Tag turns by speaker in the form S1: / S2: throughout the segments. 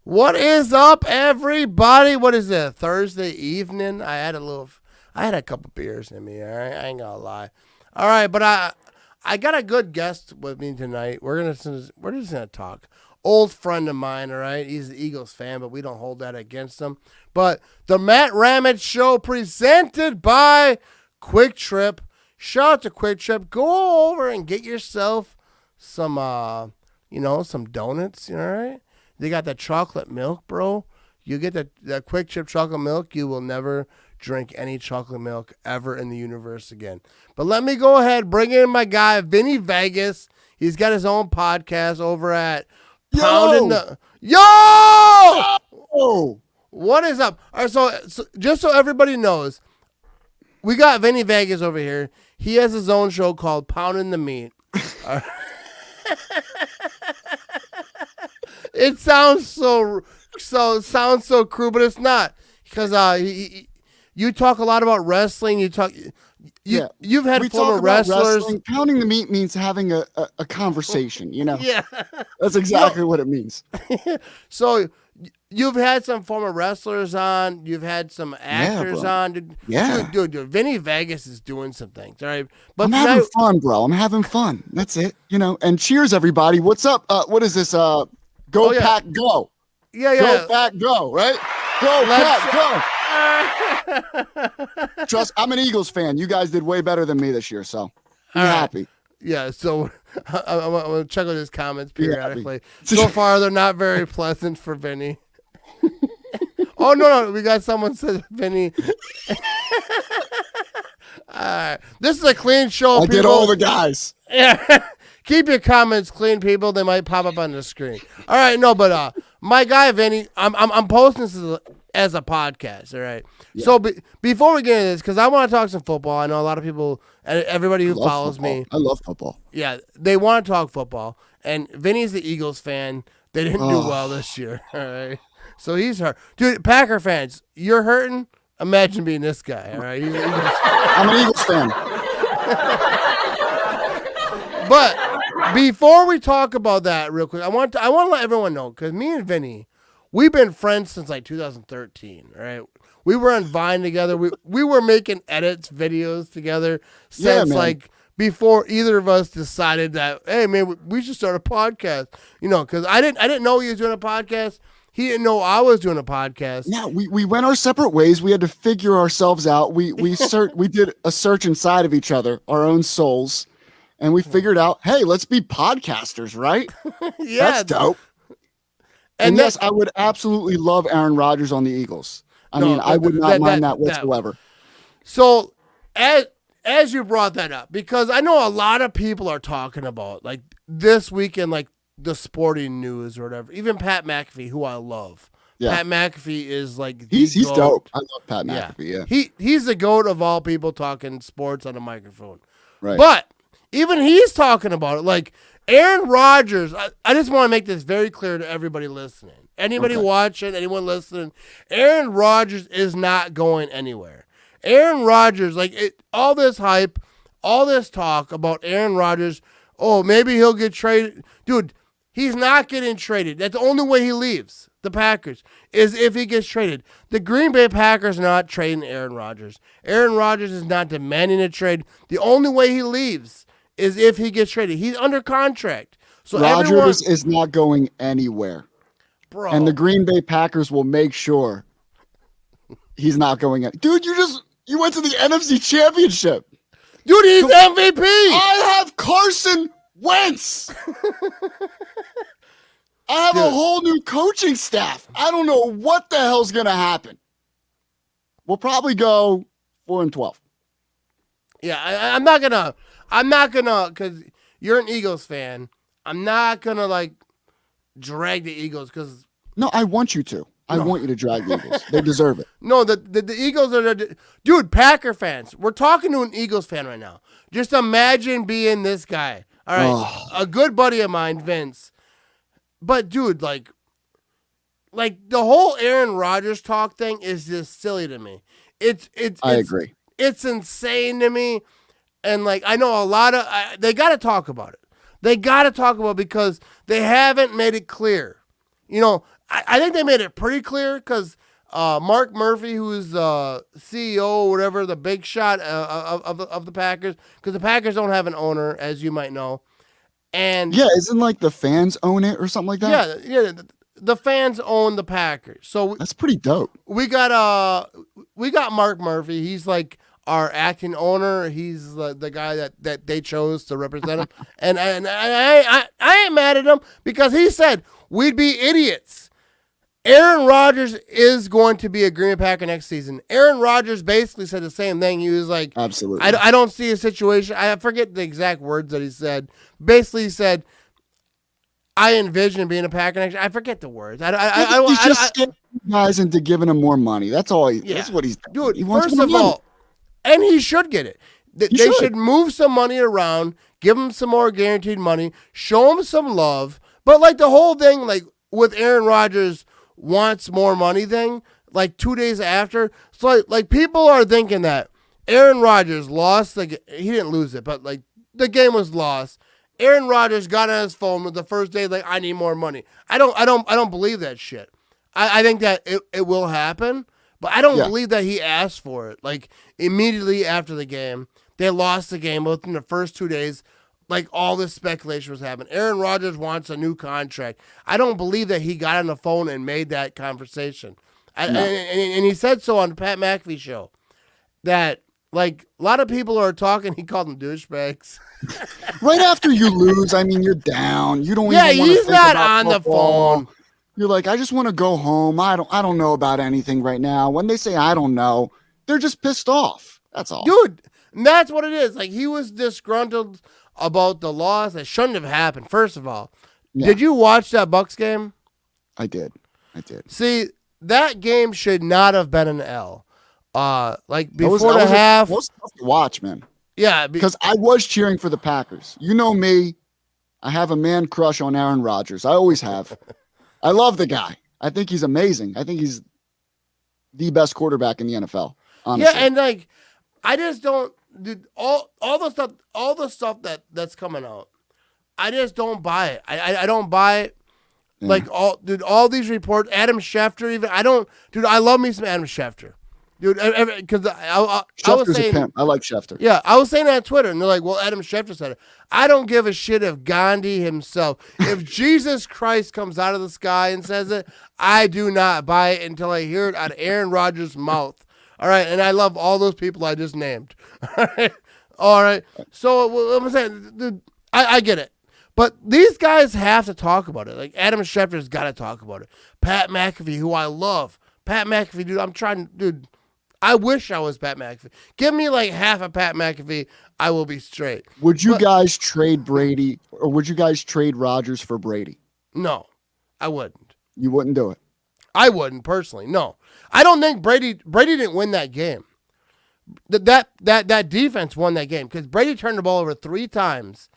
S1: What is up, everybody? What is it? Thursday evening? I had a couple beers in me. All right, I ain't gonna lie. All right, but I got a good guest with me tonight. We're just gonna talk. Old friend of mine. All right, he's an Eagles fan, but we don't hold that against him. But the Matt Ramage Show, presented by Quick Trip. Shout out to Quick Trip. Go over and get yourself some, some donuts. All right. They got the chocolate milk, bro. You get the Quick Chip chocolate milk, you will never drink any chocolate milk ever in the universe again. But let me go ahead, bring in my guy, Vinny Vegas. He's got his own podcast over at Pounding the... Yo!
S2: Oh,
S1: What is up? All right, so just so everybody knows, we got Vinny Vegas over here. He has his own show called Pounding the Meat. It sounds so crude, but it's not, because you talk a lot about wrestling. You've had
S2: we
S1: former
S2: talk about
S1: wrestlers.
S2: wrestling. Pounding the meat means having a conversation.
S1: Yeah.
S2: That's exactly what it means.
S1: So you've had some former wrestlers on. You've had some actors on. Dude, Vinny Vegas is doing some things. All right, but
S2: I'm having fun, bro. I'm having fun. That's it. And cheers, everybody. What's up? What is this? Go Pack, go.
S1: Yeah.
S2: Go Pack, go. Right? Go Pack, go. Trust, I'm an Eagles fan. You guys did way better than me this year, so be happy.
S1: Yeah, so I'm going to check out his comments periodically. So far, they're not very pleasant for Vinny. Oh, no, we got someone says Vinny. This is a clean show,
S2: I
S1: people.
S2: get all the guys.
S1: Yeah. Keep your comments clean, people. They might pop up on the screen. All right, no, but my guy Vinny, I'm posting this as a podcast. All right. Yeah. So before we get into this, because I want to talk some football. I know a lot of people, everybody who follows me.
S2: I love football.
S1: Yeah, they want to talk football, and Vinny's the Eagles fan. They didn't do well this year. All right, so he's hurt. Dude, Packer fans, you're hurting. Imagine being this guy. All right,
S2: I'm an Eagles fan.
S1: But before we talk about that real quick, I want to let everyone know, because me and Vinny, we've been friends since like 2013, right? We were on Vine together. We were making videos together since like before either of us decided that, hey man, we should start a podcast. Because I didn't know he was doing a podcast. He didn't know I was doing a podcast.
S2: Yeah, we went our separate ways. We had to figure ourselves out. We did a search inside of each other, our own souls. And we figured out, hey, let's be podcasters, right?
S1: Yeah.
S2: That's dope. And yes, I would absolutely love Aaron Rodgers on the Eagles. I would not mind that whatsoever.
S1: So, as you brought that up, because I know a lot of people are talking about, like, this weekend, like, the sporting news or whatever. Even Pat McAfee, who I love. Yeah. Pat McAfee is, like,
S2: he's dope. I love Pat McAfee, yeah.
S1: He's the GOAT of all people talking sports on a microphone.
S2: Right.
S1: But even he's talking about it. Like, Aaron Rodgers, I just want to make this very clear to everybody listening. Anybody watching, anyone listening, Aaron Rodgers is not going anywhere. Aaron Rodgers, all this hype, all this talk about Aaron Rodgers, oh, maybe he'll get traded. Dude, he's not getting traded. That's the only way he leaves the Packers, is if he gets traded. The Green Bay Packers are not trading Aaron Rodgers. Aaron Rodgers is not demanding a trade. The only way he leaves is if he gets traded. He's under contract. So
S2: Rodgers is not going anywhere.
S1: Bro.
S2: And the Green Bay Packers will make sure he's not going in. Dude, you went to the NFC Championship.
S1: Dude, he's MVP.
S2: I have Carson Wentz. I have a whole new coaching staff. I don't know what the hell's going to happen. We'll probably go 4-12.
S1: Yeah, I'm not gonna, because you're an Eagles fan, I'm not gonna, drag the Eagles, because...
S2: No, I want you to. I want you to drag the Eagles. They deserve it.
S1: No, the Eagles are... Dude, Packer fans, we're talking to an Eagles fan right now. Just imagine being this guy. All right, a good buddy of mine, Vince. But, dude, the whole Aaron Rodgers talk thing is just silly to me. I
S2: agree.
S1: It's insane to me. And, I know a lot of... they got to talk about it. They got to talk about it because they haven't made it clear. I think they made it pretty clear because Mark Murphy, who's the CEO or whatever, the big shot of the Packers, because the Packers don't have an owner, as you might know. And
S2: yeah, isn't like the fans own it or something like that?
S1: Yeah. The fans own the Packers, so
S2: That's pretty dope.
S1: we got Mark Murphy. He's like our acting owner. He's the guy that they chose to represent him, and I ain't mad at him because he said we'd be idiots. Aaron Rodgers is going to be a Green Bay Packer next season. Aaron Rodgers basically said the same thing. He was like,
S2: absolutely.
S1: I don't see a situation. I forget the exact words that he said. Basically, he said, I envision being a Packer next year. I forget the words.
S2: He's just scaring guys into giving him more money. That's all. That's what he's doing.
S1: Dude,
S2: he wants
S1: first
S2: more
S1: of
S2: money.
S1: all, and he should get it. They should move some money around, give him some more guaranteed money, show him some love. But like the whole thing, like with Aaron Rodgers wants more money thing, like 2 days after. So like people are thinking that Aaron Rodgers lost he didn't lose it, but like the game was lost. Aaron Rodgers got on his phone with the first day, like, I need more money. I don't believe that shit. I think that it will happen, but I don't believe that he asked for it. Like immediately after the game, they lost the game within the first 2 days. Like all this speculation was happening. Aaron Rodgers wants a new contract. I don't believe that he got on the phone and made that conversation. And he said so on the Pat McAfee show that like a lot of people are talking. He called them douchebags.
S2: Right after you lose, I mean, you're down. You don't.
S1: Yeah,
S2: even want to
S1: he's
S2: think
S1: not
S2: about
S1: on
S2: football.
S1: the phone.
S2: You're like, I just want to go home. I don't know about anything right now. When they say I don't know, they're just pissed off. That's all,
S1: dude. And that's what it is. Like he was disgruntled about the loss. That shouldn't have happened. First of all, did you watch that Bucs game?
S2: I did.
S1: See, that game should not have been an L. Like before the half,
S2: it was tough to watch, man.
S1: Yeah,
S2: because I was cheering for the Packers. You know me, I have a man crush on Aaron Rodgers. I always have. I love the guy. I think he's amazing. I think he's the best quarterback in the NFL. Honestly.
S1: Yeah, and like I just don't. Dude, all the stuff that's coming out, I just don't buy it. I don't buy it. Yeah. Like all these reports, Adam Schefter even. I love me some Adam Schefter. Dude, because I was saying,
S2: a pimp. I like Schefter.
S1: Yeah, I was saying that on Twitter, and they're like, well, Adam Schefter said it. I don't give a shit if Gandhi himself, if Jesus Christ comes out of the sky and says it, I do not buy it until I hear it out of Aaron Rodgers' mouth. All right, and I love all those people I just named. All right. So I'm saying, dude, I get it. But these guys have to talk about it. Like Adam Schefter's got to talk about it. Pat McAfee, who I love. Pat McAfee, dude, I wish I was Pat McAfee. Give me like half of Pat McAfee, I will be straight.
S2: Would you guys trade Brady, or would you guys trade Rodgers for Brady?
S1: No, I wouldn't.
S2: You wouldn't do it?
S1: I wouldn't personally. No, I don't think Brady didn't win that game. That defense won that game because Brady turned the ball over 3 times,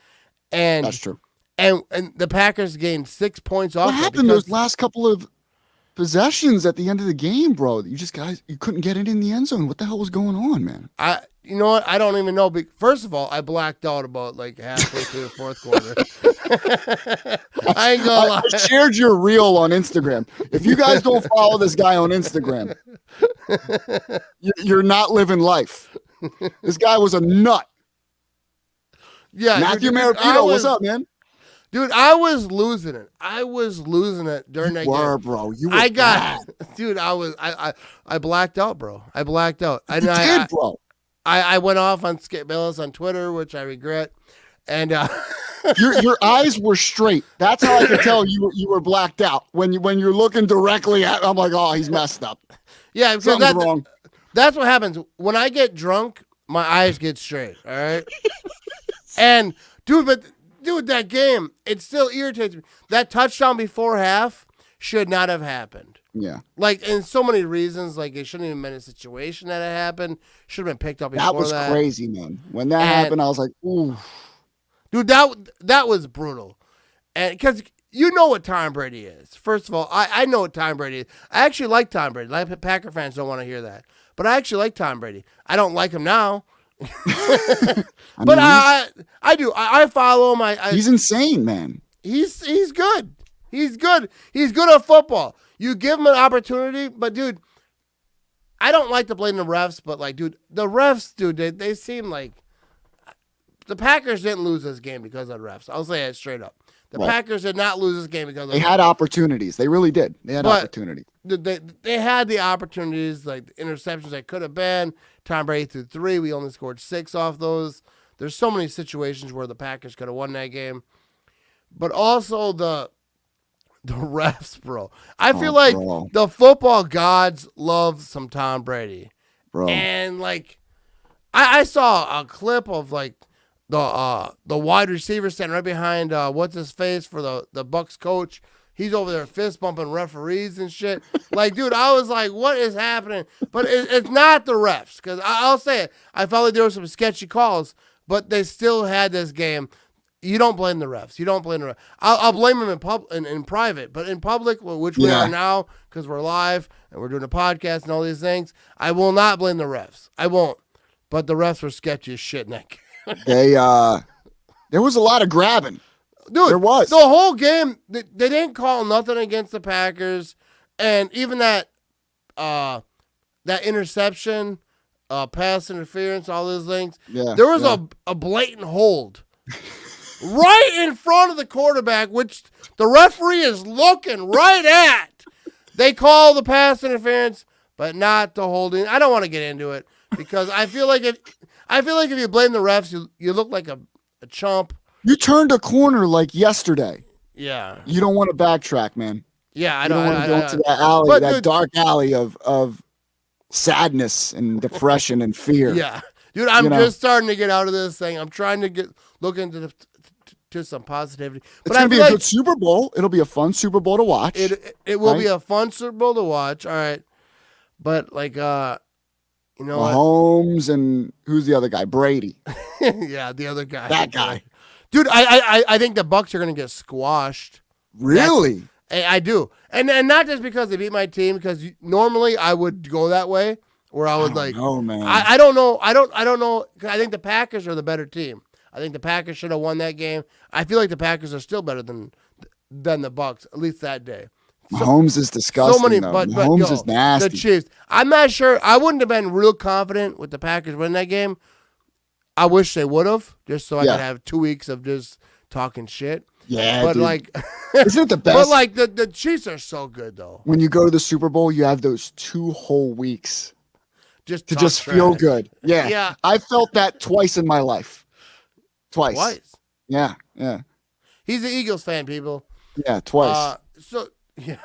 S1: and
S2: that's true.
S1: And the Packers gained 6 points off.
S2: What happened those last couple of possessions at the end of the game, bro? You couldn't get it in the end zone. What the hell was going on, man?
S1: You know what? I don't even know. First of all, I blacked out about like halfway through the fourth quarter. I ain't gonna lie.
S2: I shared your reel on Instagram. If you guys don't follow this guy on Instagram, you're not living life. This guy was a nut.
S1: Yeah,
S2: Matthew Marabito, what's up, man?
S1: Dude, I was losing it. During that game.
S2: Bro. You were bad.
S1: Dude, I blacked out, bro. I blacked out.
S2: You did, bro.
S1: I went off on Skip Bayless on Twitter, which I regret. And
S2: your eyes were straight. That's how I could tell you were blacked out. When you're looking directly at, I'm like, oh, he's messed up.
S1: Yeah, because
S2: something's wrong.
S1: That's what happens. When I get drunk, my eyes get straight. All right. And dude, that game, it still irritates me. That touchdown before half should not have happened.
S2: Yeah.
S1: Like, in so many reasons, like, it shouldn't even been a situation that it happened. Should have been picked up before that.
S2: That was crazy, man. When that happened, I was like, ooh.
S1: Dude, that was brutal. And because you know what Tom Brady is. First of all, I know what Tom Brady is. I actually like Tom Brady. Like, Packer fans don't want to hear that. But I actually like Tom Brady. I don't like him now. I do. I follow him.
S2: He's insane, man.
S1: He's good. He's good. He's good at football. You give him an opportunity, but dude, I don't like to blame the refs, but like, dude, the refs, dude, they seem like the Packers didn't lose this game because of the refs. I'll say it straight up. The Packers did not lose this game because of
S2: they had opportunities. They really did. They had opportunities.
S1: They had the opportunities, like the interceptions that could have been. Tom Brady threw 3. We only scored 6 off those. There's so many situations where the Packers could have won that game. But also the refs, bro. I feel like the football gods love some Tom Brady.
S2: Bro.
S1: And like I saw a clip of like the wide receiver standing right behind what's his face for the Bucs coach. He's over there fist bumping referees and shit. Like, dude, I was like, what is happening? But it's not the refs, because I'll say it. I felt like there were some sketchy calls, but they still had this game. You don't blame the refs. You don't blame the refs. I'll blame them in private, but in public, which we are now because we're live and we're doing a podcast and all these things, I will not blame the refs. I won't. But the refs were sketchy as shit in that game.
S2: There was a lot of grabbing.
S1: Dude,
S2: there was.
S1: The whole game, they didn't call nothing against the Packers. And even that interception, pass interference, all those things, there was a blatant hold right in front of the quarterback, which the referee is looking right at. They call the pass interference, but not the holding. I don't want to get into it because I feel like if you blame the refs, you look like a chump. You
S2: turned a corner like yesterday.
S1: Yeah.
S2: You don't want to backtrack, man.
S1: Yeah, I
S2: don't want to go into that alley, that dark alley of sadness and depression and fear.
S1: Yeah. Dude, I'm just starting to get out of this thing. I'm trying to look into to some positivity. But
S2: it's going to be a good Super Bowl. It'll be a fun Super Bowl to watch.
S1: It will be a fun Super Bowl to watch. All right. But like you know
S2: Mahomes and who's the other guy? Brady.
S1: Yeah, the other guy.
S2: That guy.
S1: Dude, I think the Bucs are going to get squashed.
S2: Really?
S1: I do. And not just because they beat my team, because normally I would go that way where I would
S2: Oh man.
S1: I don't know. I don't know. I think the Packers are the better team. I think the Packers should have won that game. I feel like the Packers are still better than the Bucs, at least that day.
S2: Mahomes is disgusting. Mahomes is nasty.
S1: The Chiefs. I'm not sure. I wouldn't have been real confident with the Packers winning that game. I wish they would have, just so I could have 2 weeks of just talking shit.
S2: Yeah,
S1: but
S2: dude.
S1: like,
S2: isn't it the best?
S1: But like the Chiefs are so good though.
S2: When you go to the Super Bowl, you have those 2 whole weeks to feel good. Yeah,
S1: yeah.
S2: I felt that twice in my life. Twice. Yeah.
S1: He's an Eagles fan, people.
S2: Yeah, twice.
S1: Yeah.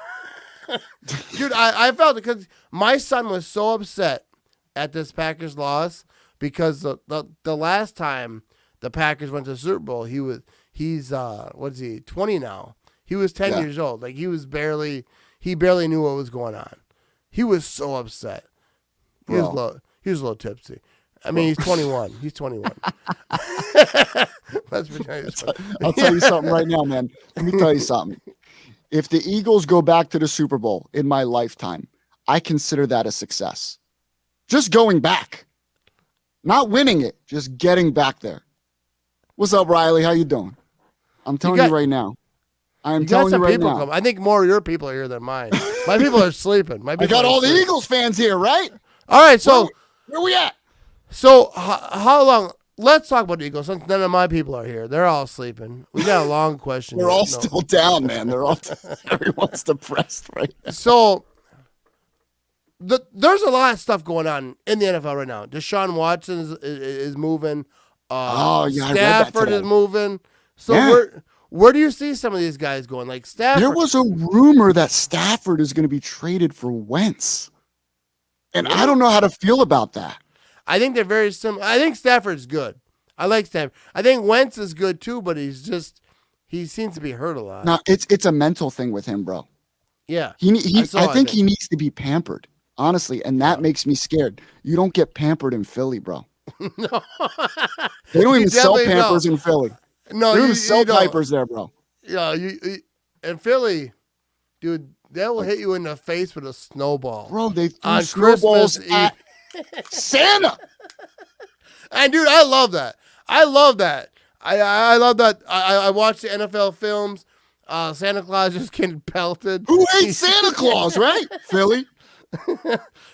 S1: Dude, I felt it because my son was so upset at this Packers loss because the last time the Packers went to the Super Bowl, he's 20 now. He was 10 years old. Like he barely knew what was going on. He was so upset. He was a little tipsy. I mean, he's 21. He's 21. Let's pretend
S2: I'll tell you something right now, man. Let me tell you something. If the Eagles go back to the Super Bowl in my lifetime, I consider that a success. Just going back. Not winning it, just getting back there. What's up, Riley? How you doing? I'm telling you right now. I'm telling you right now.
S1: I think more of your people are here than mine. My people are sleeping.
S2: I got all the Eagles fans here, right?
S1: All right, so
S2: where we at?
S1: So how long? Let's talk about the Eagles since none of my people are here. They're all sleeping. We got a long question.
S2: They're all still down, man. Everyone's depressed right now.
S1: So there's a lot of stuff going on in the NFL right now. Deshaun Watson is moving. Stafford is moving. So where do you see some of these guys going? Like Stafford.
S2: There was a rumor that Stafford is going to be traded for Wentz. And I don't know how to feel about that.
S1: I think they're very similar. I think Stafford's good. I like Stafford. I think Wentz is good too, but he seems to be hurt a lot.
S2: No, it's a mental thing with him, bro.
S1: Yeah.
S2: I think he needs to be pampered, honestly, and that makes me scared. You don't get pampered in Philly, bro.
S1: No.
S2: They don't even sell Pampers in Philly.
S1: No,
S2: they don't even sell diapers there, bro.
S1: Yeah, in Philly, dude, they will hit you in the face with a snowball.
S2: Bro, they threw snowballs at Santa.
S1: And dude, I love that. I love that. I love that. I watch the NFL films. Santa Claus just getting pelted.
S2: Who hates Santa Claus, right? Philly.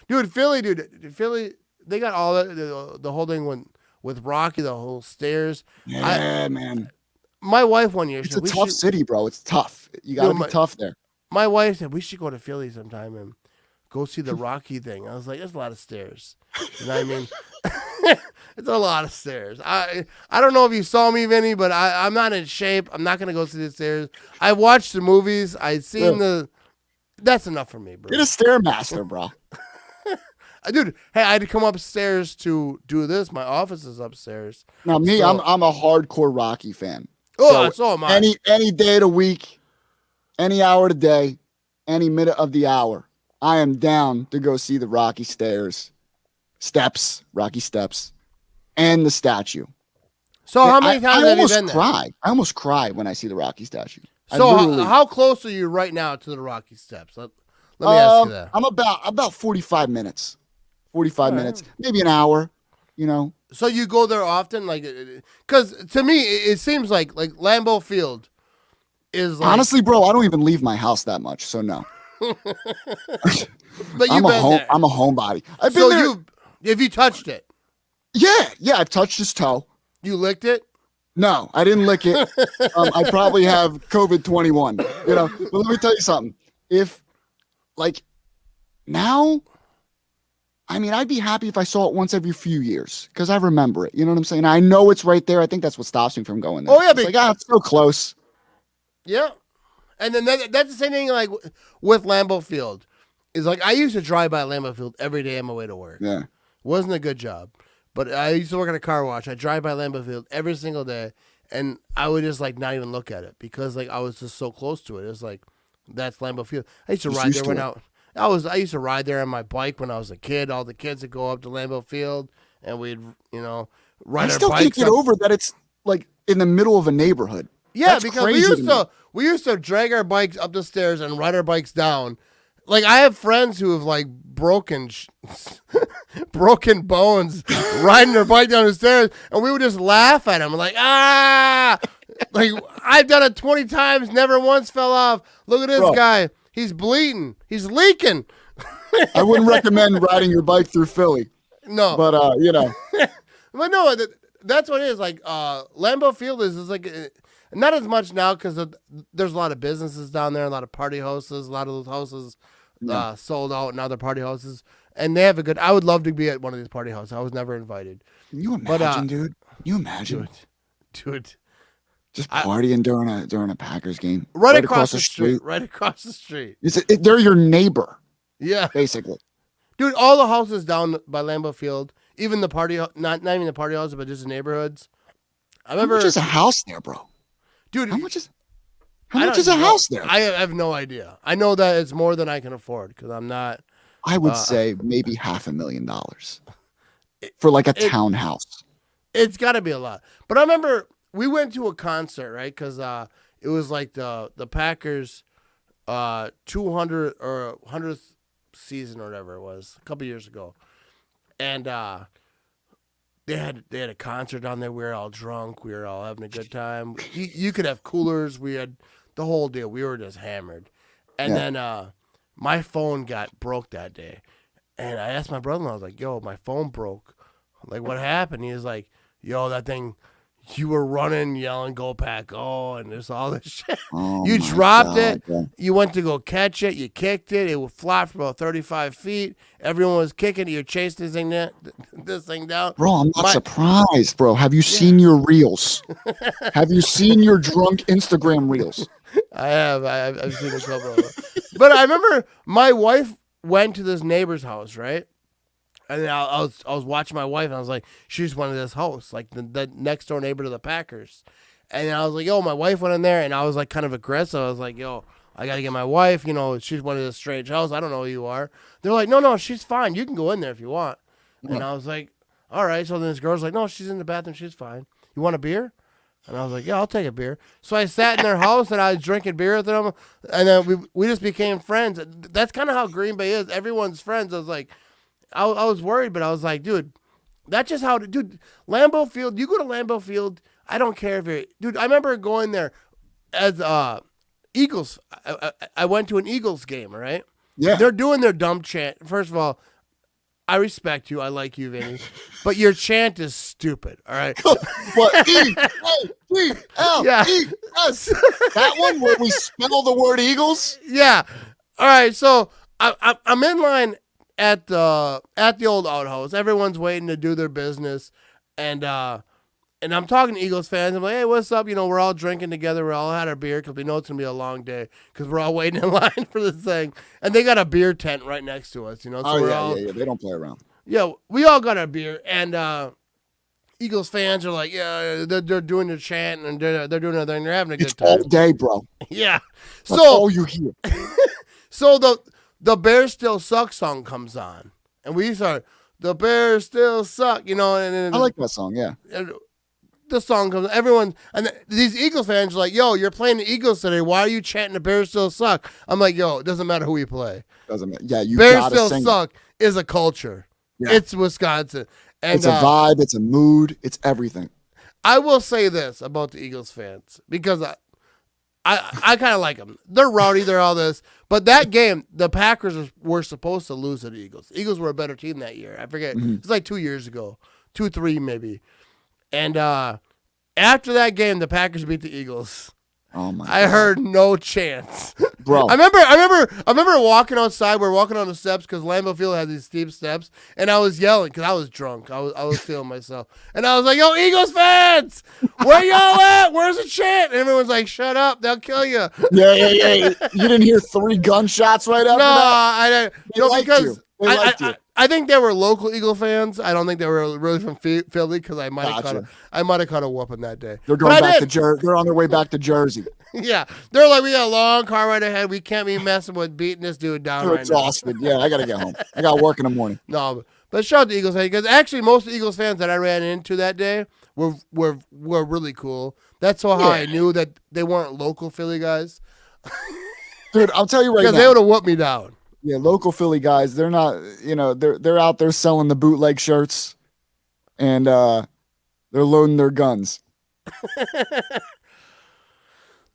S1: Philly, they got all the whole thing with Rocky, the whole stairs.
S2: Yeah, man.
S1: My wife one year,
S2: It's a tough city, bro. It's tough. You got to be tough there.
S1: My wife said we should go to Philly sometime and go see the Rocky thing. I was like, there's a lot of stairs. You know what I mean? It's a lot of stairs. I don't know if you saw me, Vinny, but I'm not in shape. I'm not going to go see the stairs. I watched the movies. I seen That's enough for me, bro.
S2: Get a Stairmaster, bro.
S1: Dude, hey, I had to come upstairs to do this. My office is upstairs.
S2: Now, me,
S1: So-
S2: I'm a hardcore Rocky fan.
S1: Oh, so am I.
S2: Any day of the week, any hour of the day, any minute of the hour, I am down to go see the Rocky Rocky Steps, and the statue.
S1: So how many times have you been there?
S2: I almost cry when I see the Rocky statue.
S1: So how close are you right now to the Rocky Steps? Let me ask you that.
S2: I'm about 45 minutes. 45 minutes, maybe an hour, you know.
S1: So you go there often? Because to me, it seems like Lambeau Field is like...
S2: Honestly, bro, I don't even leave my house that much, so no.
S1: But you've been there.
S2: I'm a homebody. I've been
S1: So
S2: there.
S1: have you touched it?
S2: Yeah, I've touched his toe.
S1: You licked it?
S2: No, I didn't lick it. I probably have COVID-21. You know, but let me tell you something. If, now, I mean, I'd be happy if I saw it once every few years because I remember it. You know what I'm saying? I know it's right there. I think that's what stops me from going there.
S1: Oh, yeah,
S2: it's so close.
S1: Yeah. And then that's the same thing with Lambeau Field. Is I used to drive by Lambeau Field every day on my way to work.
S2: Yeah.
S1: Wasn't a good job. But I used to work at a car wash. I drive by Lambeau Field every single day, and I would just not even look at it because I was just so close to it. It's that's Lambeau Field. I used to ride there when I used to ride there on my bike when I was a kid. All the kids would go up to Lambeau Field, and we'd ride our bikes.
S2: I still can't get over that it's in the middle of a neighborhood.
S1: Yeah,
S2: That's
S1: because
S2: crazy
S1: we used to drag our bikes up the stairs and ride our bikes down. I have friends who have broken bones riding their bike down the stairs, and we would just laugh at them I've done it 20 times, never once fell off. Look at this guy, he's bleeding, he's leaking.
S2: I wouldn't recommend riding your bike through Philly.
S1: No,
S2: but
S1: but no, that's what it is. Lambeau Field is not as much now because there's a lot of businesses down there, a lot of party houses, a lot of those houses sold out, and other party houses, and they have a good. I would love to be at one of these party houses. I was never invited.
S2: Can you imagine, dude? Can you imagine,
S1: dude?
S2: Just partying during a Packers game,
S1: right across the street. Right across the street.
S2: They're your neighbor.
S1: Yeah,
S2: basically,
S1: dude. All the houses down by Lambeau Field, even the party, not even the party houses, but just the neighborhoods. I remember.
S2: How much is a house there, bro?
S1: Dude,
S2: how much is a house there?
S1: I have no idea. I know that it's more than I can afford because I'm not.
S2: I would say maybe $500,000 for a townhouse.
S1: It's got to be a lot. But I remember we went to a concert, right? Because it was the Packers 200 or 100th season or whatever it was a couple years ago, and they had a concert down there. We were all drunk. We were all having a good time. You could have coolers. We had the whole deal. We were just hammered. And then my phone broke that day. And I asked my brother-in-law, I was like, yo, my phone broke. What happened? He was like, yo, that thing, you were running, yelling, go Pack, go, and there's all this shit.
S2: Oh,
S1: you dropped it. Yeah. You went to go catch it. You kicked it. It would fly for about 35 feet. Everyone was kicking it. You're chasing this thing down.
S2: Bro, I'm not surprised, bro. Have you seen your reels? Have you seen your drunk Instagram reels?
S1: I have. I've seen a couple of them. But I remember my wife went to this neighbor's house, right? And I was watching my wife, and I was like, she's one of this house, the next door neighbor to the Packers. And I was like, yo, my wife went in there, and I was kind of aggressive. I was like, yo, I got to get my wife. She's one of this strange house. I don't know who you are. They're like, no, she's fine. You can go in there if you want. And I was like, all right. So then this girl's like, no, she's in the bathroom. She's fine. You want a beer? And I was like, yeah, I'll take a beer. So I sat in their house, and I was drinking beer with them. And then we just became friends. That's kind of how Green Bay is. Everyone's friends. I was like, I was worried, but I was like, dude, that's just how, dude, Lambeau Field, you go to Lambeau Field, I don't care if you're, dude, I remember going there as, Eagles. I went to an Eagles game, right?
S2: Yeah.
S1: They're doing their dumb chant. First of all, I respect you. I like you, Vinny. But your chant is stupid, all right?
S2: What? E-A-G-L-E-S. That one where we spell the word Eagles?
S1: Yeah. All right, so I'm in line at the old outhouse. Everyone's waiting to do their business. And I'm talking to Eagles fans. I'm like, hey, what's up? We're all drinking together. We all had our beer because we know it's going to be a long day because we're all waiting in line for this thing. And they got a beer tent right next to us, So
S2: yeah. They don't play around.
S1: Yeah, we all got our beer. And Eagles fans are like, yeah, they're doing their chant and they're doing their thing. They're having a good time.
S2: All day, bro.
S1: Yeah.
S2: That's all you hear.
S1: So the Bears Still Suck song comes on. And we start, the Bears still suck, And
S2: I like that song, yeah.
S1: The song comes, these Eagles fans are like, yo, you're playing the Eagles today. Why are you chanting the Bears still suck? I'm like, yo, it doesn't matter who we play.
S2: Doesn't matter. Yeah, you
S1: Bears
S2: gotta
S1: still
S2: sing
S1: suck is a culture.
S2: Yeah.
S1: It's Wisconsin. And,
S2: it's a vibe. It's a mood. It's everything.
S1: I will say this about the Eagles fans because I kind of like them. They're rowdy. They're all this. But that game, the Packers were supposed to lose to the Eagles. The Eagles were a better team that year. I forget.
S2: Mm-hmm.
S1: It's like 2 years ago. 2-3 maybe. And after that game, the Packers beat the Eagles.
S2: Oh my!
S1: I heard no chance,
S2: bro.
S1: I remember walking outside. We're walking on the steps because Lambeau Field had these steep steps, and I was yelling because I was drunk. I was feeling myself, and I was like, "Yo, Eagles fans, where y'all at? Where's the chant?" And everyone's like, "Shut up, they'll kill you."
S2: Yeah. You didn't hear 3 gunshots right after that?
S1: I didn't. Because
S2: They liked you.
S1: I think they were local Eagle fans. I don't think they were really from Philly because I might have caught a whooping that day.
S2: They're going back to Jersey. They're on their way back to Jersey.
S1: Yeah, they're like, we got a long car right ahead. We can't be messing with beating this dude down.
S2: They're
S1: right
S2: exhausted.
S1: now.
S2: Yeah, I gotta get home. I got work in the morning.
S1: No, but shout out to Eagles fans because actually most of the Eagles fans that I ran into that day were really cool. That's how I knew that they weren't local Philly guys.
S2: Dude, I'll tell you right now.
S1: Because they would have whooped me down.
S2: Yeah, local Philly guys, they're not, they're out there selling the bootleg shirts and they're loading their guns.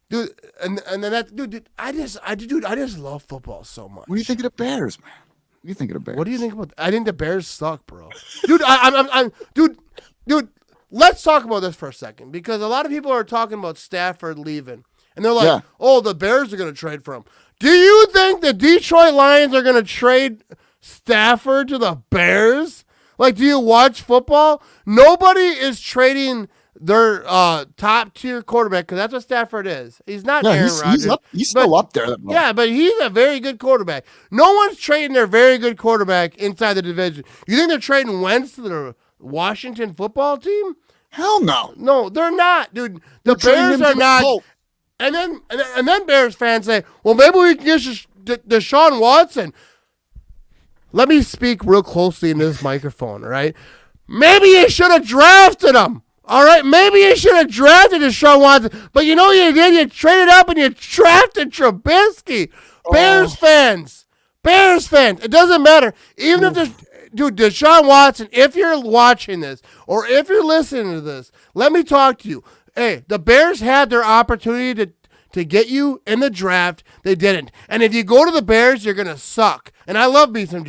S1: Dude, and then that dude, I just love football so much.
S2: What do you think of the Bears, man? What do you think of the Bears?
S1: What do you think about? I think the Bears suck, bro. Dude, dude. Let's talk about this for a second because a lot of people are talking about Stafford leaving, and they're like, "Oh, the Bears are going to trade for him." Do you think the Detroit Lions are going to trade Stafford to the Bears? Like, do you watch football? Nobody is trading their top-tier quarterback because that's what Stafford is. He's not Aaron Rodgers.
S2: He's still up there.
S1: Yeah, but he's a very good quarterback. No one's trading their very good quarterback inside the division. You think they're trading Wentz to the Washington football team?
S2: Hell no.
S1: No, they're not, dude. The Bears are not. And then Bears fans say, well, maybe we can get Deshaun Watson. Let me speak real closely in this microphone, all right? Maybe you should have drafted him, all right? Maybe you should have drafted Deshaun Watson. But you know what you did? You traded up and you drafted Trubisky. Bears fans. It doesn't matter. Even if there's... Dude, Deshaun Watson, if you're watching this or if you're listening to this, let me talk to you. Hey, the Bears had their opportunity to get you in the draft. They didn't. And if you go to the Bears, you're going to suck. And I love me some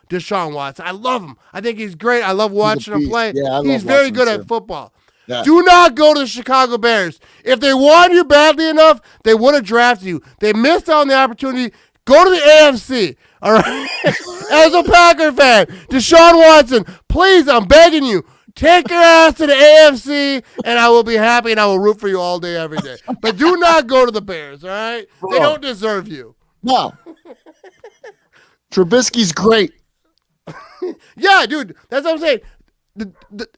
S1: Deshaun Watson. I love him. I think he's great. I love watching him play.
S2: Yeah,
S1: he's very good at football.
S2: Yeah.
S1: Do not go to the Chicago Bears. If they wanted you badly enough, they would have drafted you. They missed out on the opportunity. Go to the AFC. All right. As a Packer fan, Deshaun Watson, please, I'm begging you, take your ass to the AFC, and I will be happy, and I will root for you all day, every day. But do not go to the Bears, all right? Bro. They don't deserve you.
S2: No. Trubisky's great.
S1: Yeah, dude, that's what I'm saying.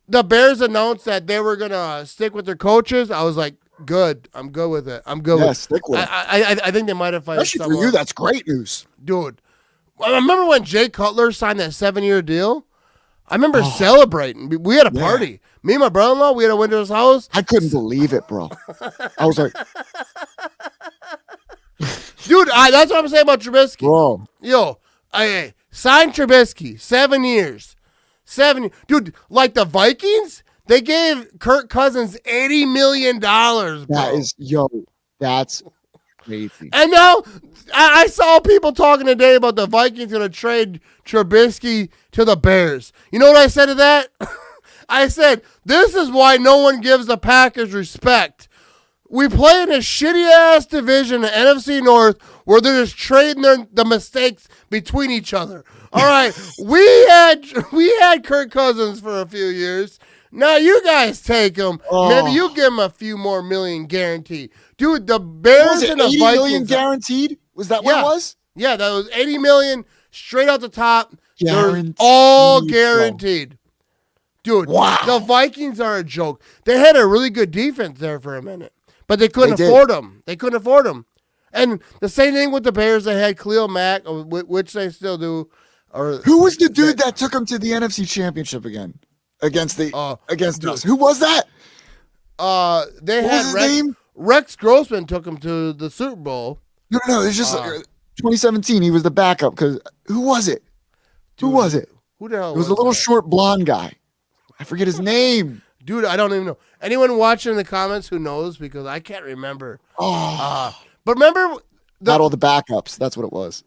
S1: The Bears announced that they were going to stick with their coaches. I was like, good. I'm good with it. I'm good with it.
S2: Stick with it.
S1: I think they might have fired
S2: someone. Especially for you, that's great news.
S1: Dude, I remember when Jay Cutler signed that 7-year deal? I remember celebrating. We had a party. Me and my brother-in-law, we had a winter to his house.
S2: I couldn't believe it, bro. I was like...
S1: Dude, that's what I'm saying about Trubisky.
S2: Bro.
S1: Yo, sign Trubisky. 7 years. 7 Dude, like the Vikings, they gave Kirk Cousins $80 million, bro.
S2: That's Crazy.
S1: And now I saw people talking today about the Vikings going to trade Trubisky to the Bears. You know what I said to that? I said, this is why no one gives the Packers respect. We play in a shitty-ass division, the NFC North, where they're just trading the mistakes between each other. All right, we had Kirk Cousins for a few years. Now you guys take him. Maybe you give him a few more million guaranteed. Dude, the Bears and the
S2: 80
S1: Vikings.
S2: million guaranteed? Was that what it was?
S1: Yeah, that was 80 million straight out the top.
S2: Guaranteed,
S1: They're all guaranteed. Dude,
S2: wow.
S1: The Vikings are a joke. They had a really good defense there for a minute, but they couldn't afford them. They couldn't afford them. And the same thing with the Bears. They had Khalil Mack, which they still do.
S2: Who was the dude that took them to the NFC Championship again? Against us. Who was that?
S1: They
S2: what
S1: had
S2: was his name?
S1: Rex Grossman took them to the Super Bowl.
S2: No. It's just 2017. He was the backup. Because who was it? Who was it?
S1: Who the hell?
S2: It was a little short blonde guy. I forget his name.
S1: Dude, I don't even know. Anyone watching in the comments who knows? Because I can't remember. But remember
S2: not all the backups. That's what it was.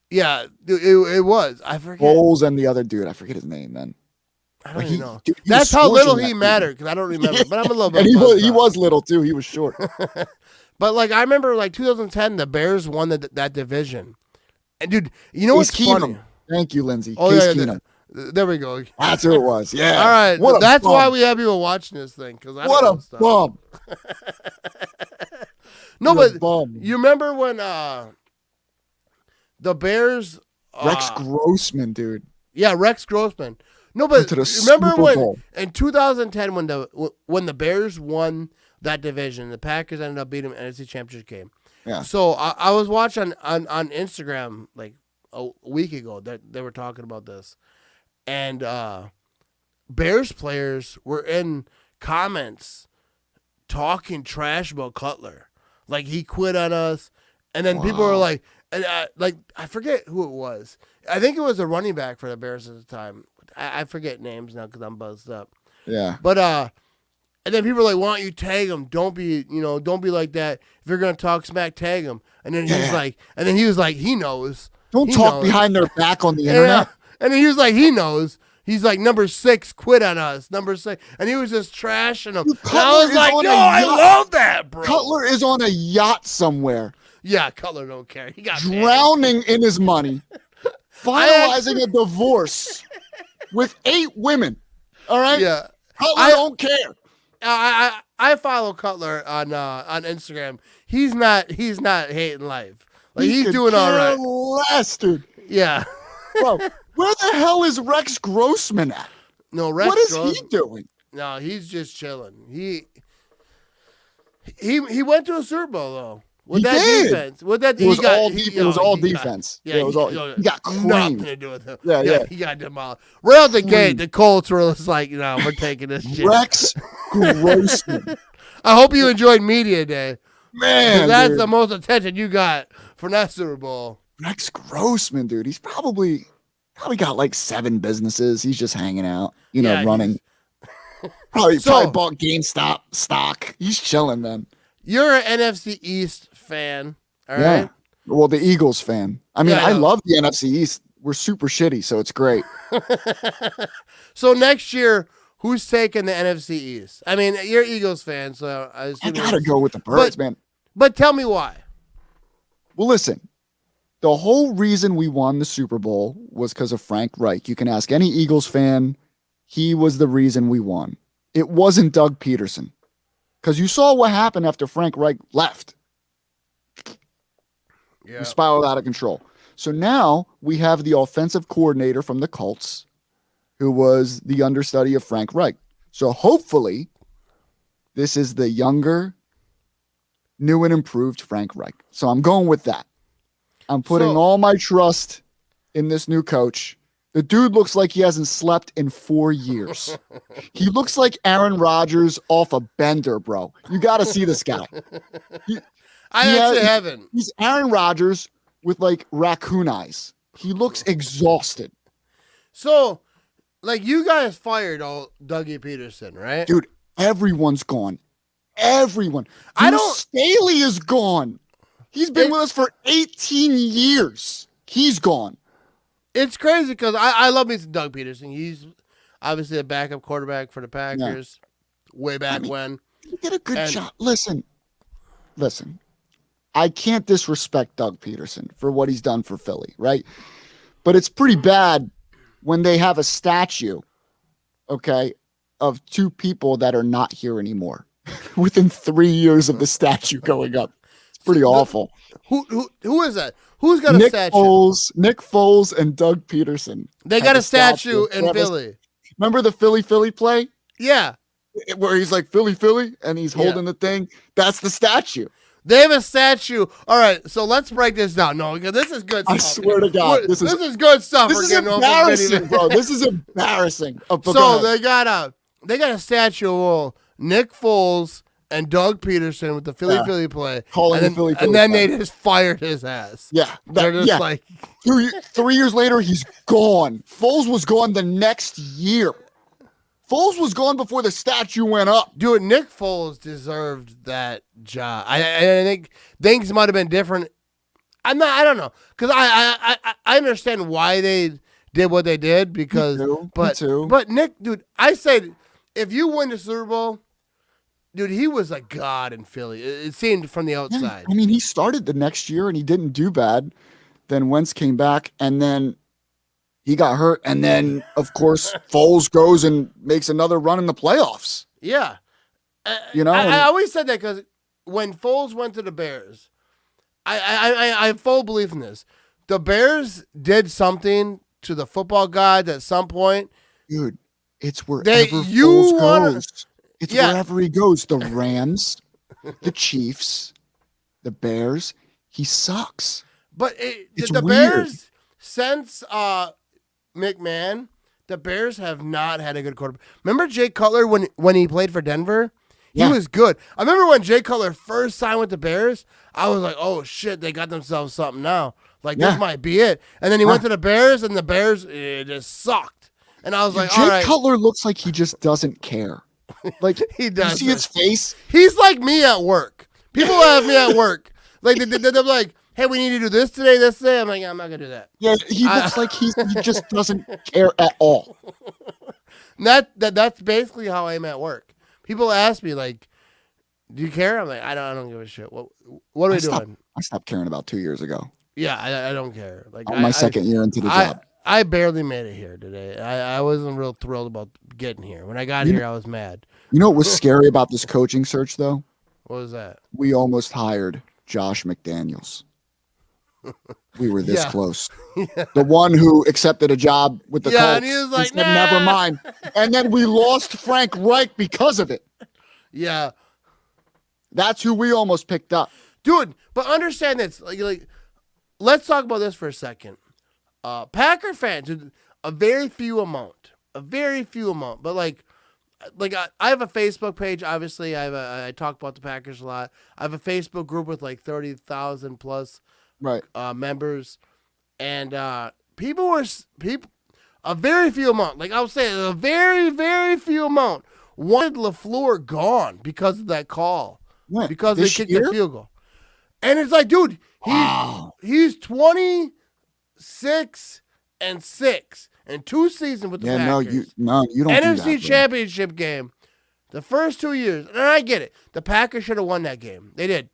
S1: Yeah, it was. I forget.
S2: Bowles and the other dude. I forget his name, man.
S1: I don't even know.
S2: Dude,
S1: that's how little he mattered, because I don't remember. But I'm a little bit.
S2: And he was little too. He was short.
S1: But like I remember, like 2010, the Bears won that division. And dude, you know what's funny?
S2: Thank you, Lindsay.
S1: Oh
S2: Case
S1: yeah,
S2: Keenum.
S1: there we go.
S2: That's who it was. Yeah.
S1: All right.
S2: What
S1: that's
S2: bum.
S1: why we have people watching this thing.
S2: What a bum.
S1: No, but
S2: bum.
S1: you remember when the Bears?
S2: Rex Grossman, dude.
S1: Yeah, Rex Grossman. No, but remember when in 2010 when the Bears won that division, the Packers ended up beating them in the NFC Championship game.
S2: Yeah.
S1: So I was watching on Instagram like a week ago that they were talking about this, and Bears players were in comments talking trash about Cutler, like he quit on us, and then people were like, and like I forget who it was. I think it was a running back for the Bears at the time. I forget names now because I'm buzzed up.
S2: Yeah.
S1: But and then people are like, "Why don't you tag him? Don't be like that. If you're gonna talk smack, tag him." And then he was like, he knows.
S2: Don't talk behind their back on the internet.
S1: And then he was like, he knows. He's like, number 6 quit on us. Number 6, and he was just trashing him. And I was like, no, I love that, bro.
S2: Cutler is on a yacht somewhere.
S1: Yeah, Cutler don't care. He got
S2: drowning in his money, finalizing a divorce with 8 women. All right.
S1: Yeah.
S2: Cutler don't care.
S1: I follow Cutler on Instagram. He's not hating life. Like he's doing all right.
S2: Less, dude.
S1: Yeah.
S2: Bro, where the hell is Rex Grossman at?
S1: No, Rex.
S2: What is he doing?
S1: No, he's just chilling. He went to a Super Bowl though. With that defense. With that,
S2: it was all defense.
S1: He
S2: got creamed.
S1: Nothing to do with him.
S2: Yeah.
S1: He got demolished. Right out the gate, the Colts were just like, we're taking this shit.
S2: Rex Grossman.
S1: I hope you enjoyed Media Day.
S2: Man,
S1: that's the most attention you got from that Super Bowl.
S2: Rex Grossman, dude. He's probably got like 7 businesses. He's just hanging out, running. Probably bought GameStop stock. He's chilling, man.
S1: You're an NFC East fan, all right?
S2: Well, the Eagles fan. I mean, I love the NFC East. We're super shitty, so it's great.
S1: So next year, who's taking the NFC East? I mean, you're Eagles fan, so I
S2: gotta go with the Birds, man.
S1: But tell me why.
S2: Well, listen. The whole reason we won the Super Bowl was because of Frank Reich. You can ask any Eagles fan. He was the reason we won. It wasn't Doug Peterson. Because you saw what happened after Frank Reich left. Yeah. He spiraled out of control. So now we have the offensive coordinator from the Colts, who was the understudy of Frank Reich. So hopefully, this is the younger, new and improved Frank Reich. So I'm going with that. I'm putting all my trust in this new coach. The dude looks like he hasn't slept in 4 years. He looks like Aaron Rodgers off a bender, bro. You got to see this guy.
S1: I actually haven't.
S2: He's Aaron Rodgers with like raccoon eyes. He looks exhausted.
S1: So, like you guys fired Dougie Peterson, right?
S2: Dude, everyone's gone. Everyone. Staley is gone. He's been with us for 18 years. He's gone.
S1: It's crazy because I love me some Doug Peterson. He's obviously a backup quarterback for the Packers way back when.
S2: He did a good job. Listen. I can't disrespect Doug Peterson for what he's done for Philly, right? But it's pretty bad when they have a statue, okay, of two people that are not here anymore within 3 years of the statue going up. It's pretty awful.
S1: Who is that? Who's got a statue?
S2: Nick Foles and Doug Peterson.
S1: They got a statue in Philly.
S2: Remember the Philly play?
S1: Yeah.
S2: Where he's like, Philly, and he's holding the thing. That's the statue.
S1: They have a statue. All right, so let's break this down. No, because this is good stuff.
S2: I swear to God.
S1: This is good stuff.
S2: This is embarrassing, bro. This is embarrassing.
S1: So they got a statue of Nick Foles and Doug Peterson with the Philly play. And then they just fired his ass.
S2: Yeah.
S1: They're just like
S2: 3 years later, he's gone. Foles was gone the next year. Foles was gone before the statue went up.
S1: Dude, Nick Foles deserved that job. I think things might have been different. I don't know. Because I understand why they did what they did because
S2: Me too.
S1: But Nick, dude, I said if you win the Super Bowl, dude, he was a god in Philly. It seemed from the outside.
S2: I mean, he started the next year and he didn't do bad. Then Wentz came back and then he got hurt, and then, of course, Foles goes and makes another run in the playoffs.
S1: Yeah.
S2: I
S1: always said that because when Foles went to the Bears, I have full belief in this. The Bears did something to the football gods at some point.
S2: Dude, it's wherever Foles goes. It's wherever he goes. The Rams, the Chiefs, the Bears, he sucks.
S1: But
S2: it's
S1: the
S2: weird.
S1: Bears, since McMahon, the Bears have not had a good quarterback. Remember Jay Cutler when he played for Denver? He was good. I remember when Jay Cutler first signed with the Bears, I was like, oh, shit, they got themselves something now. Like, this might be it. And then he went to the Bears, and the Bears just sucked. And I was like, all right.
S2: Jay Cutler looks like he just doesn't care. Like,
S1: he does.
S2: You see his face?
S1: He's like me at work. People have me at work. Like, they're like, hey, we need to do this today. I'm like, I'm not going to do that.
S2: Yeah, he looks like he just doesn't care at all.
S1: That's basically how I'm at work. People ask me, like, do you care? I'm like, I don't give a shit. What are we doing?
S2: I stopped caring about 2 years ago.
S1: Yeah, I don't care. Like,
S2: my second year into the job.
S1: I barely made it here today. I wasn't real thrilled about getting here. When I got here, I was mad.
S2: You know what was scary about this coaching search, though?
S1: What was that?
S2: We almost hired Josh McDaniels. We were this close. The one who accepted a job with the Colts.
S1: And he was like,
S2: said, never mind. And then we lost Frank Reich because of it.
S1: Yeah.
S2: That's who we almost picked up.
S1: Dude, but understand this. Like, let's talk about this for a second. Packer fans, a very few amount. But like I have a Facebook page. Obviously, I talk about the Packers a lot. I have a Facebook group with like 30,000 plus members, and a very few amount. Like I'll say, a very, very few amount wanted LaFleur gone because of that call.
S2: What?
S1: Because they kicked the field goal, and it's like, dude, he's 26-6 in 2 seasons with the Packers.
S2: You don't do that.
S1: NFC Championship game, the first 2 years, and I get it. The Packers should have won that game. They did.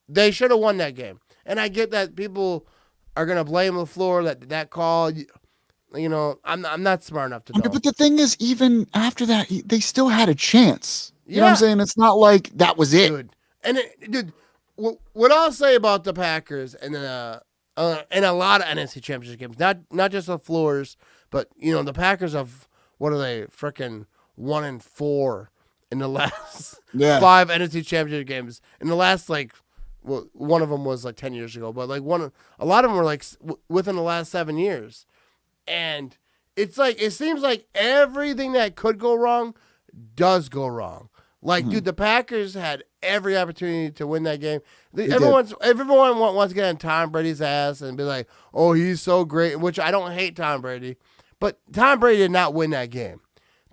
S1: They should have won that game. And I get that people are gonna blame LaFleur that call. You know, I'm not smart enough to know.
S2: But the thing is, even after that, they still had a chance. You know what I'm saying? It's not like that was it.
S1: Dude. And dude, what I'll say about the Packers and a lot of NFC Championship games, not just LaFleur's, but you know the Packers have what are they freaking 1-4 in the last 5 NFC Championship games in the last like. Well, one of them was like 10 years ago, but like a lot of them were like within the last 7 years. And it's like, it seems like everything that could go wrong does go wrong. Like, dude, the Packers had every opportunity to win that game. Everyone wants to get on Tom Brady's ass and be like, oh, he's so great, which I don't hate Tom Brady, but Tom Brady did not win that game.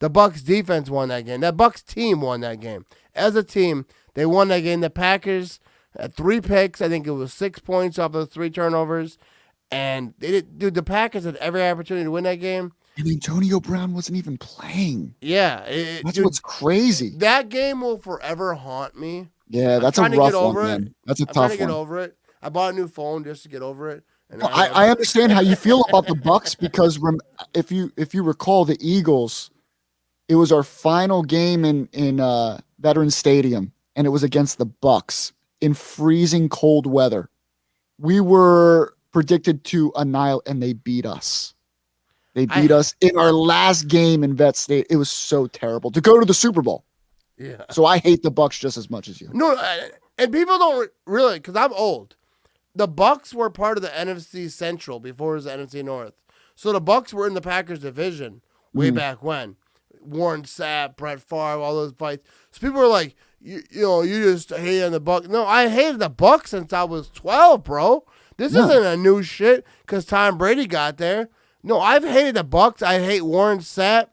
S1: The Bucs defense won that game. That Bucs team won that game. As a team, they won that game. The Packers had 3 picks. I think it was 6 points off of 3 turnovers. And they did, dude, the Packers had every opportunity to win that game.
S2: And Antonio Brown wasn't even playing.
S1: Yeah.
S2: That's
S1: Dude,
S2: what's crazy.
S1: that game will forever haunt me.
S2: Yeah, that's a
S1: trying to
S2: rough
S1: get over
S2: one,
S1: it.
S2: man. That's a
S1: I'm trying
S2: tough
S1: to get
S2: one.
S1: over it. I bought a new phone just to get over it. And
S2: No, I understand how you feel about the Bucks because if you recall the Eagles, it was our final game in Veterans Stadium, and it was against the Bucks in freezing cold weather. We were predicted to annihilate, and they beat us. They beat us in our last game in Vet State. It was so terrible to go to the Super Bowl.
S1: Yeah.
S2: So I hate the Bucks just as much as you.
S1: No, and people don't really, because I'm old. The Bucks were part of the NFC Central before it was the NFC North. So the Bucks were in the Packers division way back when. Warren Sapp, Brett Favre, all those fights. So people were like, you just hate on the Bucks. No, I hated the Bucks since I was 12, bro. This isn't a new shit because Tom Brady got there. No, I've hated the Bucks. I hate Warren Sapp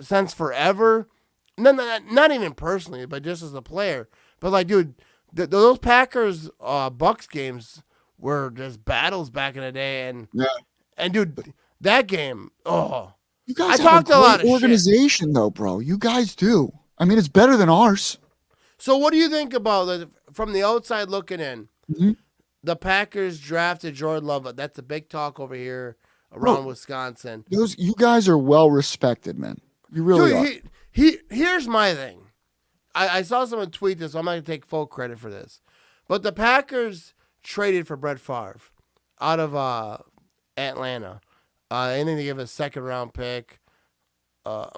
S1: since forever. Not even personally, but just as a player. But like, dude, those Packers Bucks games were just battles back in the day, and dude, that game,
S2: you guys
S1: I
S2: have
S1: talked
S2: a
S1: a lot
S2: great
S1: of
S2: organization
S1: shit.
S2: though, bro. You guys do. I mean, it's better than ours.
S1: So what do you think about from the outside looking in?
S2: Mm-hmm.
S1: The Packers drafted Jordan Love. That's a big talk over here around Wisconsin.
S2: You guys are well respected, man. You really are.
S1: Here's my thing. I saw someone tweet this, so I'm not going to take full credit for this. But the Packers traded for Brett Favre out of Atlanta. And then they gave a second-round pick,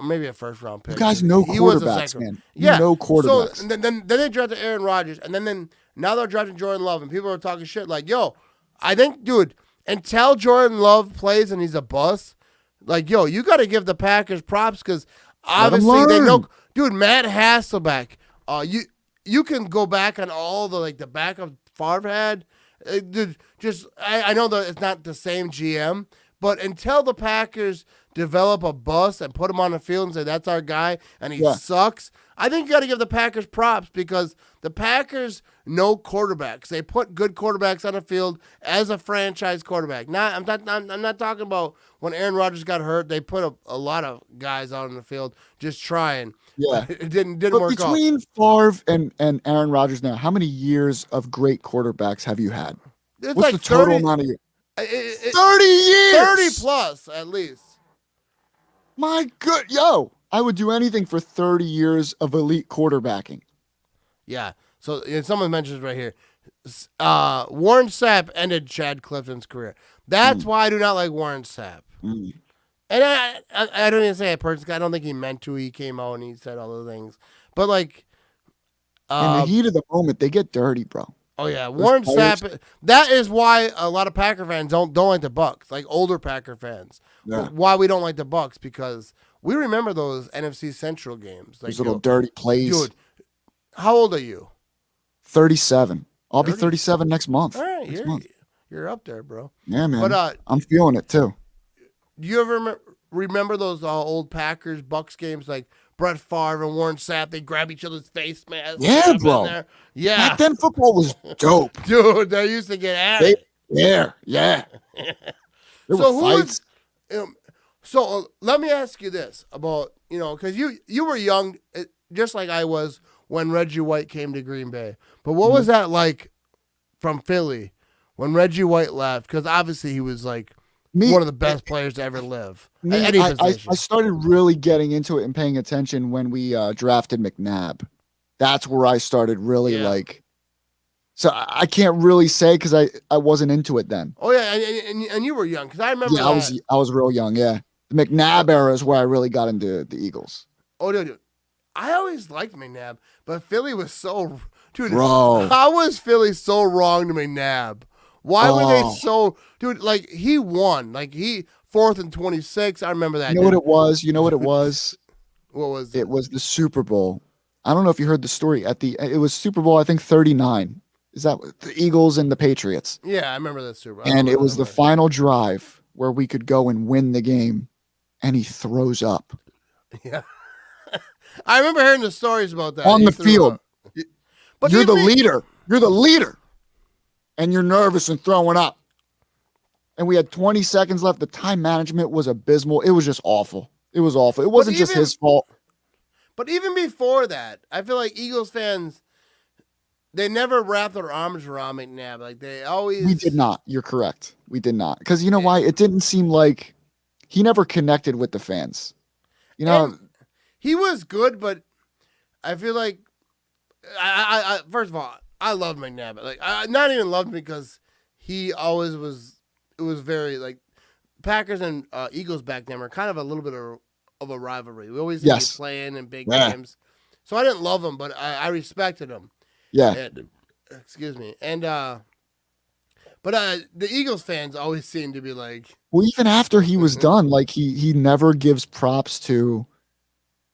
S1: maybe a first-round pick.
S2: You guys know quarterbacks, man. You know quarterbacks.
S1: So then they drafted Aaron Rodgers, and then now they're drafting Jordan Love, and people are talking shit like, yo, I think, dude, until Jordan Love plays and he's a bust, like, yo, you got to give the Packers props because obviously they know. Dude, Matt Hasselbeck, you can go back on all the backup Favre had. Dude, I know that it's not the same GM, but until the Packers develop a bust and put him on the field and say that's our guy and he sucks, I think you got to give the Packers props because the Packers know quarterbacks. They put good quarterbacks on the field as a franchise quarterback. I'm not talking about when Aaron Rodgers got hurt. They put a lot of guys out on the field just trying.
S2: Yeah,
S1: it didn't
S2: but
S1: work out.
S2: Between Favre and Aaron Rodgers now, how many years of great quarterbacks have you had?
S1: It's
S2: What's
S1: like
S2: the total
S1: 30,
S2: amount of years?
S1: 30
S2: years.
S1: 30 plus at least.
S2: My good, I would do anything for 30 years of elite quarterbacking.
S1: Yeah. So someone mentions right here, Warren Sapp ended Chad Clifton's career. That's why I do not like Warren Sapp. And I don't even say it personally. I don't think he meant to. He came out and he said all the things. But like,
S2: in the heat of the moment, they get dirty, bro.
S1: Oh yeah, Warren Sapp. That is why a lot of Packer fans don't like the Bucks, like older Packer fans.
S2: Yeah.
S1: Why we don't like the Bucks because we remember those NFC Central games. Like,
S2: those little dirty plays.
S1: Dude, how old are you?
S2: 37. I'll be 37 next month.
S1: All right, you're up there, bro.
S2: Yeah, man.
S1: But
S2: I'm feeling it too.
S1: Do you ever remember those old Packers Bucks games like Brett Favre and Warren Sapp? They grab each other's face masks.
S2: Yeah, bro.
S1: Yeah.
S2: Back then, football was dope.
S1: Dude, they used to get at it.
S2: Yeah. There were fights.
S1: So let me ask you this about, because you were young, just like I was when Reggie White came to Green Bay. But what was that like from Philly when Reggie White left? Because obviously he was like one of the best players to ever live.
S2: I started really getting into it and paying attention when we drafted McNabb. That's where I started really like. So I can't really say because I wasn't into it then.
S1: Oh yeah, and you were young because I remember.
S2: Yeah, I was real young. Yeah, the McNabb era is where I really got into the Eagles.
S1: Oh dude, I always liked McNabb, but Philly was so
S2: bro.
S1: How was Philly so wrong to McNabb? Why were they so like he won like he 4th and 26. I remember that.
S2: You know what it was?
S1: What was it?
S2: It was the Super Bowl. I don't know if you heard the story it was Super Bowl, I think 39. Is that the Eagles and the Patriots?
S1: Yeah, I remember that Super Bowl.
S2: And it was the final drive where we could go and win the game, and he throws up.
S1: Yeah. I remember hearing the stories about that.
S2: On the field. But you're the leader. You're the leader, and you're nervous and throwing up. And we had 20 seconds left. The time management was abysmal. It was just awful. It was awful. It wasn't just his fault.
S1: But even before that, I feel like Eagles fans, they never wrapped their arms around McNabb. Like they always.
S2: We did not. You're correct. We did not. Because you know why? It didn't seem like he never connected with the fans. You know,
S1: and he was good, but I feel like I first of all, I love McNabb. Like I not even loved him because he always was. It was very like Packers and Eagles back then were kind of a little bit of a rivalry. We always used to be playing in big games, so I didn't love him, but I respected him.
S2: Yeah.
S1: And, excuse me. And but the Eagles fans always seem to be like.
S2: Well, even after he was done, like he never gives props to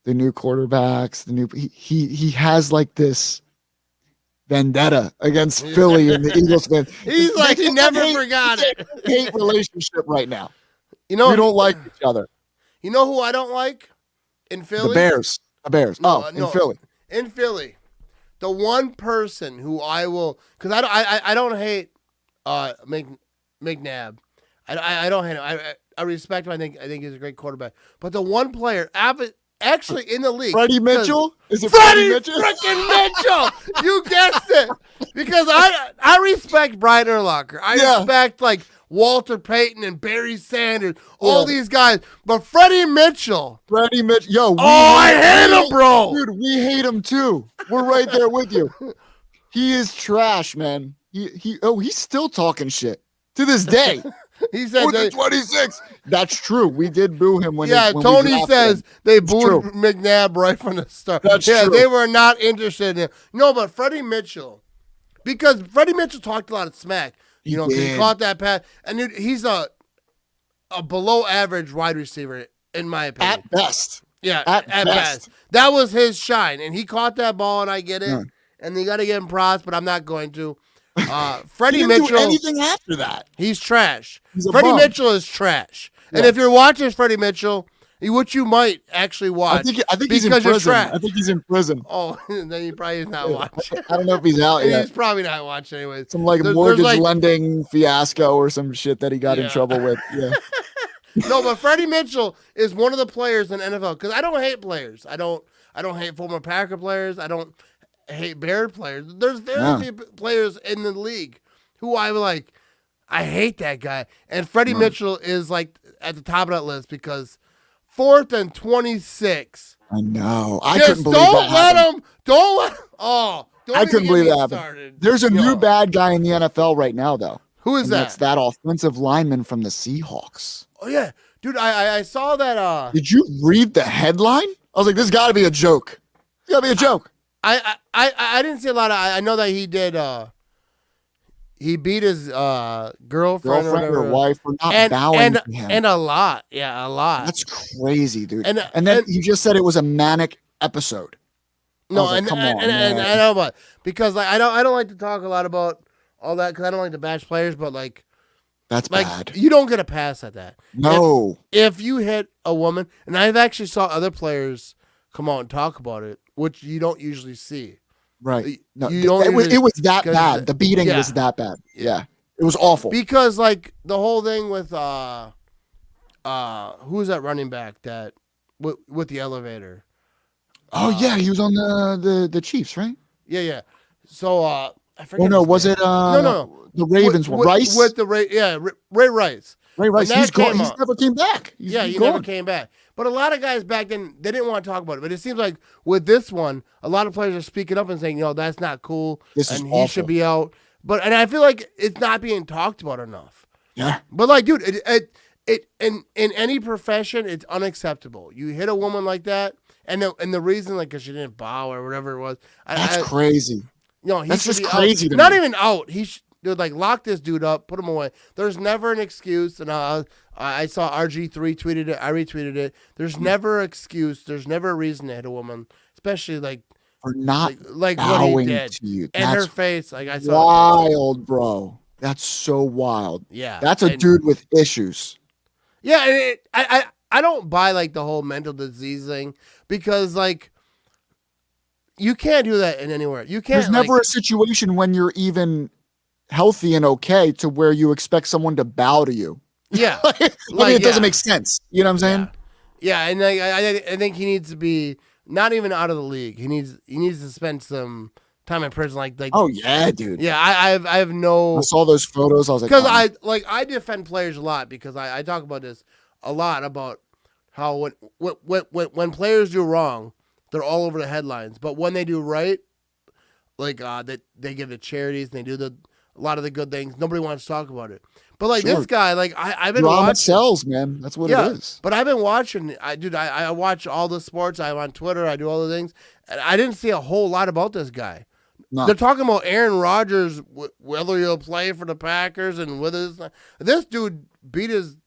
S2: the new quarterbacks. He has like this vendetta against Philly and the Eagles fans.
S1: He's like he never forgot it.
S2: Hate relationship right now.
S1: You know,
S2: we don't like each other.
S1: You know who I don't like in Philly?
S2: The Bears. No, in Philly.
S1: In Philly, the one person who I will, because I don't hate McNabb. I don't hate him. I respect him. I think he's a great quarterback. But the one player actually in the league,
S2: Freddie Mitchell? Is it
S1: Freddie
S2: Mitchell?
S1: Freaking Mitchell! You guessed it. Because I respect Brian Urlacher. I respect like Walter Payton and Barry Sanders, all these guys. But Freddie Mitchell.
S2: Yo.
S1: I hate him, bro.
S2: Dude, we hate him too. We're right there with you. He is trash, man. He's still talking shit to this day.
S1: He said
S2: with the 26. That's true. We did boo him when
S1: Tony says they booed McNabb right from the start.
S2: That's true.
S1: They were not interested in him. No, but Freddie Mitchell, because Freddie Mitchell talked a lot of smack. You know, because he caught that pass. And dude, he's a below average wide receiver, in my opinion.
S2: At best.
S1: Yeah, at best. That was his shine. And he caught that ball, and I get it. Yeah. And you got to give him props, but I'm not going to. Freddie Mitchell.
S2: Do anything after that.
S1: He's trash. Freddie Mitchell is trash. Yeah. And if you're watching Freddie Mitchell, which you might actually watch,
S2: I think he's in prison. I think he's in prison.
S1: Oh, then he probably is not watching.
S2: I don't know if he's out yet.
S1: He's probably not watching anyway.
S2: Some mortgage lending fiasco or some shit that he got in trouble with. Yeah.
S1: No, but Freddie Mitchell is one of the players in NFL because I don't hate players. I don't hate former Packer players. I don't hate Bear players. There's very few players in the league who I like. I hate that guy. And Freddie Mitchell is like at the top of that list because 4th and 26.
S2: I know. I couldn't believe that.
S1: Don't let him. Oh,
S2: I couldn't believe that happened. There's a new bad guy in the NFL right now, though.
S1: Who is that?
S2: That's that offensive lineman from the Seahawks.
S1: Oh yeah, dude. I saw that.
S2: Did you read the headline? I was like, this got to be a joke. It's got to be a joke.
S1: I didn't see a lot of. I know that he did. He beat his girlfriend
S2: or wife for not bowing to him.
S1: And a lot. Yeah, a lot.
S2: That's crazy, dude. And then he just said it was a manic episode.
S1: No, come on, and I know, but because like I don't like to talk a lot about all that because I don't like to bash players, but like
S2: that's bad.
S1: You don't get a pass at that.
S2: No.
S1: If you hit a woman, and I've actually saw other players come out and talk about it, which you don't usually see.
S2: Right. No,
S1: it
S2: was that bad. The beating was that bad. Yeah. It was awful.
S1: Because like the whole thing with who's that running back that with the elevator?
S2: Oh yeah, he was on the Chiefs, right?
S1: Yeah. So I forget.
S2: Oh no, was it
S1: no.
S2: The Ravens Rice?
S1: With the Ray Rice.
S2: Ray Rice, he's gone. He's never came back.
S1: He never came back. But a lot of guys back then, they didn't want to talk about it. But it seems like with this one, a lot of players are speaking up and saying, that's not cool. And he should be out. And I feel like it's not being talked about enough.
S2: Yeah.
S1: But like, dude, it in any profession, it's unacceptable. You hit a woman like that, and the reason, like, because she didn't bow or whatever it was.
S2: That's crazy.
S1: That's
S2: just crazy to me.
S1: Not even out. Dude, like, lock this dude up, put him away. There's never an excuse, and I saw RG3 tweeted it, I retweeted it. There's never an excuse. There's never a reason to hit a woman, especially like
S2: for not
S1: like
S2: bowing
S1: what he did.
S2: To you.
S1: And her face, like I saw.
S2: Wild, bro. That's so wild.
S1: Yeah,
S2: that's a dude with issues.
S1: Yeah, and I don't buy like the whole mental disease thing because like. You can't do that in anywhere. You can't.
S2: There's never a situation when you're even healthy and okay to where you expect someone to bow to you.
S1: Yeah.
S2: It doesn't make sense. You know what I'm saying?
S1: Yeah, and I think he needs to be not even out of the league. He needs to spend some time in prison. Like
S2: oh yeah, dude.
S1: Yeah, I have no.
S2: I saw those photos. I was like,
S1: because I defend players a lot because I talk about this a lot about how when players do wrong, they're all over the headlines. But when they do right, like they give to charities and they do a lot of the good things. Nobody wants to talk about it. But like this guy, like I've been
S2: drama
S1: watching.
S2: sells, man. That's what it is.
S1: But I've been watching. I watch all the sports. I'm on Twitter. I do all the things, and I didn't see a whole lot about this guy.
S2: No.
S1: They're talking about Aaron Rodgers, whether he'll play for the Packers and whether this dude beat his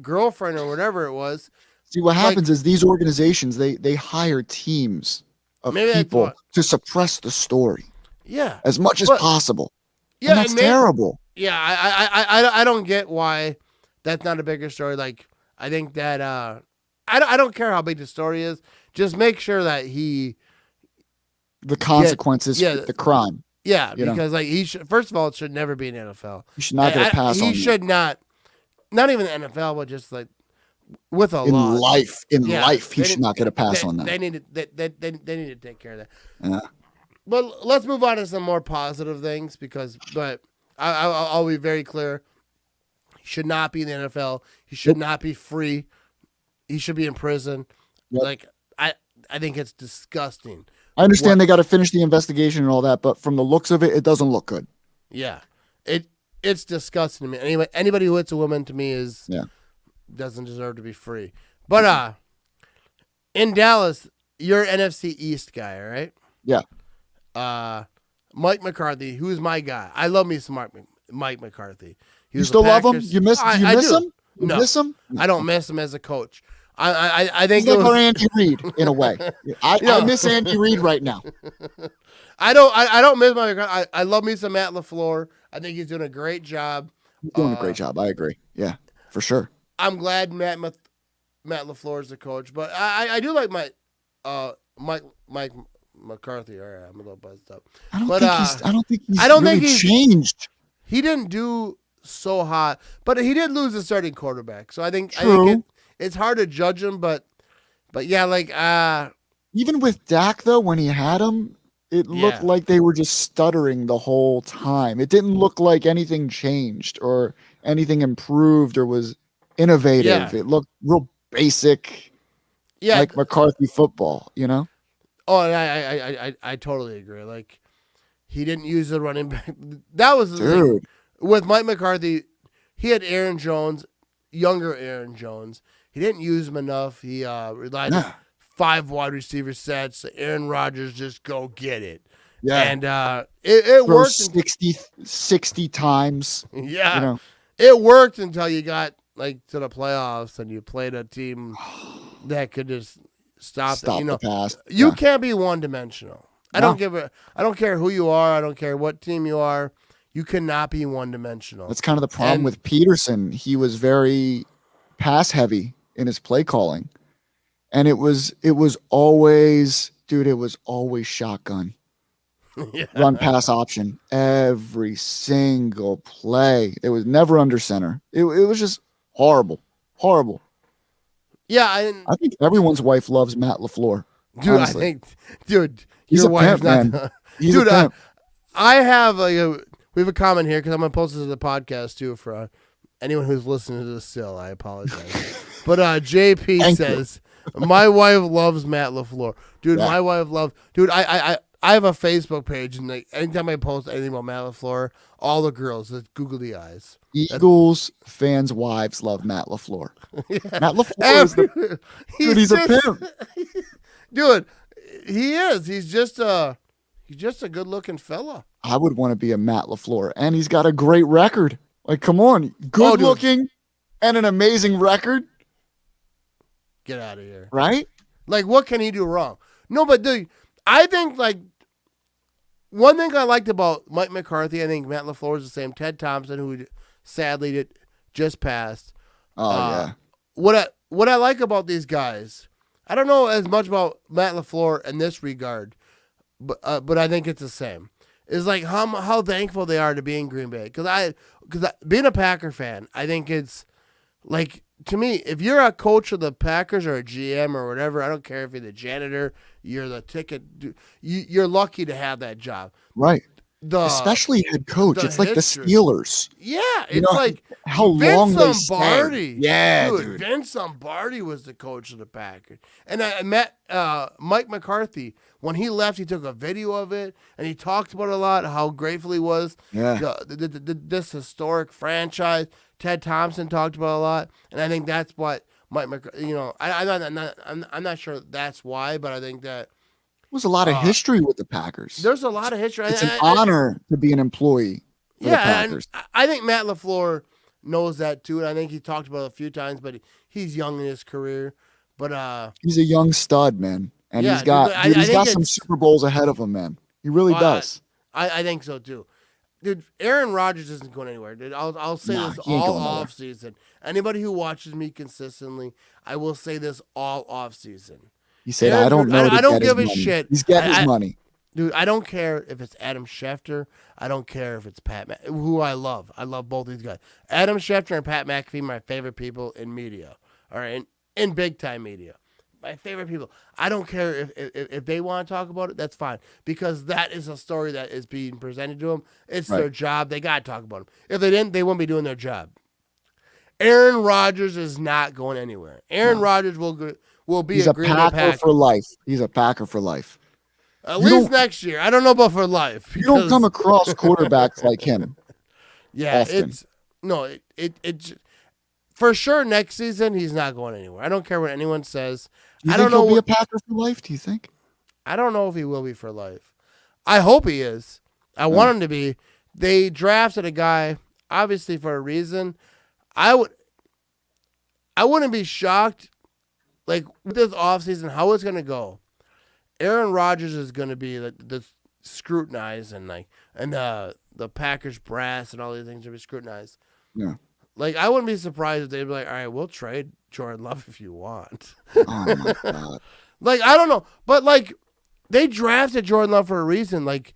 S1: girlfriend or whatever it was.
S2: See, what happens is these organizations they hire teams of people to suppress the story.
S1: Yeah,
S2: as much as possible.
S1: Yeah,
S2: and that's terrible.
S1: Yeah, I don't get why that's not a bigger story. Like, I think that I don't care how big the story is. Just make sure that
S2: the consequences fit the crime.
S1: Yeah, because like he should, first of all, it should never be an NFL.
S2: He should not get a pass on.
S1: He should not even the NFL, but just like with a
S2: law. In life, he should not get a pass on that.
S1: They need to take care of that. Yeah. But let's move on to some more positive things but I'll be very clear. He should not be in the NFL. He should not be free. He should be in prison. Yep. Like I think it's disgusting.
S2: I understand they got to finish the investigation and all that, but from the looks of it, it doesn't look good.
S1: Yeah, it's disgusting to me. Anybody who hits a woman to me doesn't deserve to be free. But in Dallas, you're an NFC East guy, right?
S2: Yeah.
S1: Mike McCarthy, who's my guy. I love me some Mike McCarthy.
S2: You still love him? Do you miss him?
S1: No.
S2: Miss him?
S1: I don't miss him as a coach. I think
S2: he's like our Andy Reid in a way. I miss Andy Reid right now.
S1: I don't miss Mike McCarthy. I love me some Matt LaFleur. I think he's doing a great job.
S2: He's doing a great job. I agree. Yeah, for sure.
S1: I'm glad Matt LaFleur is the coach, but I do like Mike McCarthy. All right, I'm a little buzzed up. I
S2: don't think he's changed.
S1: He didn't do so hot, but he did lose a starting quarterback. So I think it's hard to judge him, but yeah, like
S2: even with Dak though, when he had him, it looked like they were just stuttering the whole time. It didn't look like anything changed or anything improved or was innovative. Yeah. It looked real basic, like McCarthy football, you know?
S1: Oh, and I totally agree. Like, he didn't use the running back. That was the thing. With Mike McCarthy, he had Aaron Jones, younger Aaron Jones. He didn't use him enough. He relied on 5 wide receiver sets. So Aaron Rodgers just go get it. Yeah. And it worked.
S2: 60 times.
S1: Yeah. You know? It worked until you got like to the playoffs and you played a team that could just stop
S2: the pass.
S1: You can't be one-dimensional. I don't care who you are. I don't care what team you are. You cannot be one-dimensional.
S2: That's kind of the problem with Peterson. He was very pass-heavy in his play calling, and it was always shotgun, run pass option every single play. It was never under center. It was just horrible.
S1: Yeah,
S2: I think everyone's wife loves Matt LaFleur.
S1: Dude,
S2: honestly.
S1: He's
S2: your
S1: a wife's
S2: pimp, man. He's a pimp.
S1: I have we have a comment here because I'm gonna post this to the podcast too for anyone who's listening to this still. I apologize, but JP says my wife loves Matt LaFleur. Dude, my wife loves. Dude, I have a Facebook page and like anytime I post anything about Matt LaFleur, all the girls just googly eyes.
S2: Eagles fans' wives love Matt LaFleur. Matt LaFleur he's a pimp.
S1: Dude, he is. He's just a good-looking fella.
S2: I would want to be a Matt LaFleur, and he's got a great record. Like, come on, good-looking and an amazing record.
S1: Get out of here,
S2: right?
S1: Like, what can he do wrong? No, but dude, I think like one thing I liked about Mike McCarthy, I think Matt LaFleur is the same. Ted Thompson, who sadly just passed.
S2: Oh yeah.
S1: What I like about these guys, I don't know as much about Matt LaFleur in this regard, but I think it's the same. It's like how thankful they are to be in Green Bay. Because being a Packer fan, I think it's like, to me, if you're a coach of the Packers or a GM or whatever, I don't care if you're the janitor, you're the ticket, you're lucky to have that job.
S2: Right. Especially head coach. It's like
S1: history.
S2: the Steelers.
S1: Yeah, it's like
S2: how
S1: Vince
S2: long they
S1: Lombardi.
S2: stayed. Yeah,
S1: dude. Vince Lombardi was the coach of the Packers. And I met Mike McCarthy. When he left, he took a video of it, and he talked about it a lot, how grateful he was.
S2: Yeah.
S1: This historic franchise. Ted Thompson talked about it a lot, and I think that's what Mike McCarthy, I'm not sure that's why, but I think that
S2: was a lot of history with the Packers.
S1: There's a lot of history.
S2: It's an honor to be an employee for the Packers.
S1: And I think Matt LaFleur knows that too, and I think he talked about it a few times, but he's young in his career. But
S2: he's a young stud, man. And he's got some Super Bowls ahead of him, man. He really does.
S1: I think so too. Dude, Aaron Rodgers isn't going anywhere, dude. I'll say this all off season. Anybody who watches me consistently, I will say this all off season.
S2: He said, I don't know.
S1: I don't give a shit.
S2: He's getting his money.
S1: Dude, I don't care if it's Adam Schefter. I don't care if it's Pat who I love. I love both these guys. Adam Schefter and Pat McAfee are my favorite people in media. All right, in big time media. My favorite people. I don't care if they want to talk about it. That's fine, because that is a story that is being presented to them. It's their job. They got to talk about them. If they didn't, they wouldn't be doing their job. Aaron Rodgers is not going anywhere. Aaron Rodgers will be a Green Bay Packer.
S2: Packer for life. He's a Packer for life.
S1: At least next year. I don't know about for life.
S2: You don't come across quarterbacks like him.
S1: Yeah,
S2: often.
S1: it's for sure next season he's not going anywhere. I don't care what anyone says.
S2: I don't know. He'll be a Packer for life, do you think?
S1: I don't know if he will be for life. I hope he is. I want him to be. They drafted a guy, obviously for a reason. I wouldn't be shocked, like, with this offseason, how it's going to go. Aaron Rodgers is going to be the scrutinized, and the Packers brass and all these things will be scrutinized.
S2: Yeah.
S1: Like, I wouldn't be surprised if they'd be like, all right, we'll trade Jordan Love if you want.
S2: Oh, my God.
S1: Like, I don't know. But, like, they drafted Jordan Love for a reason. Like,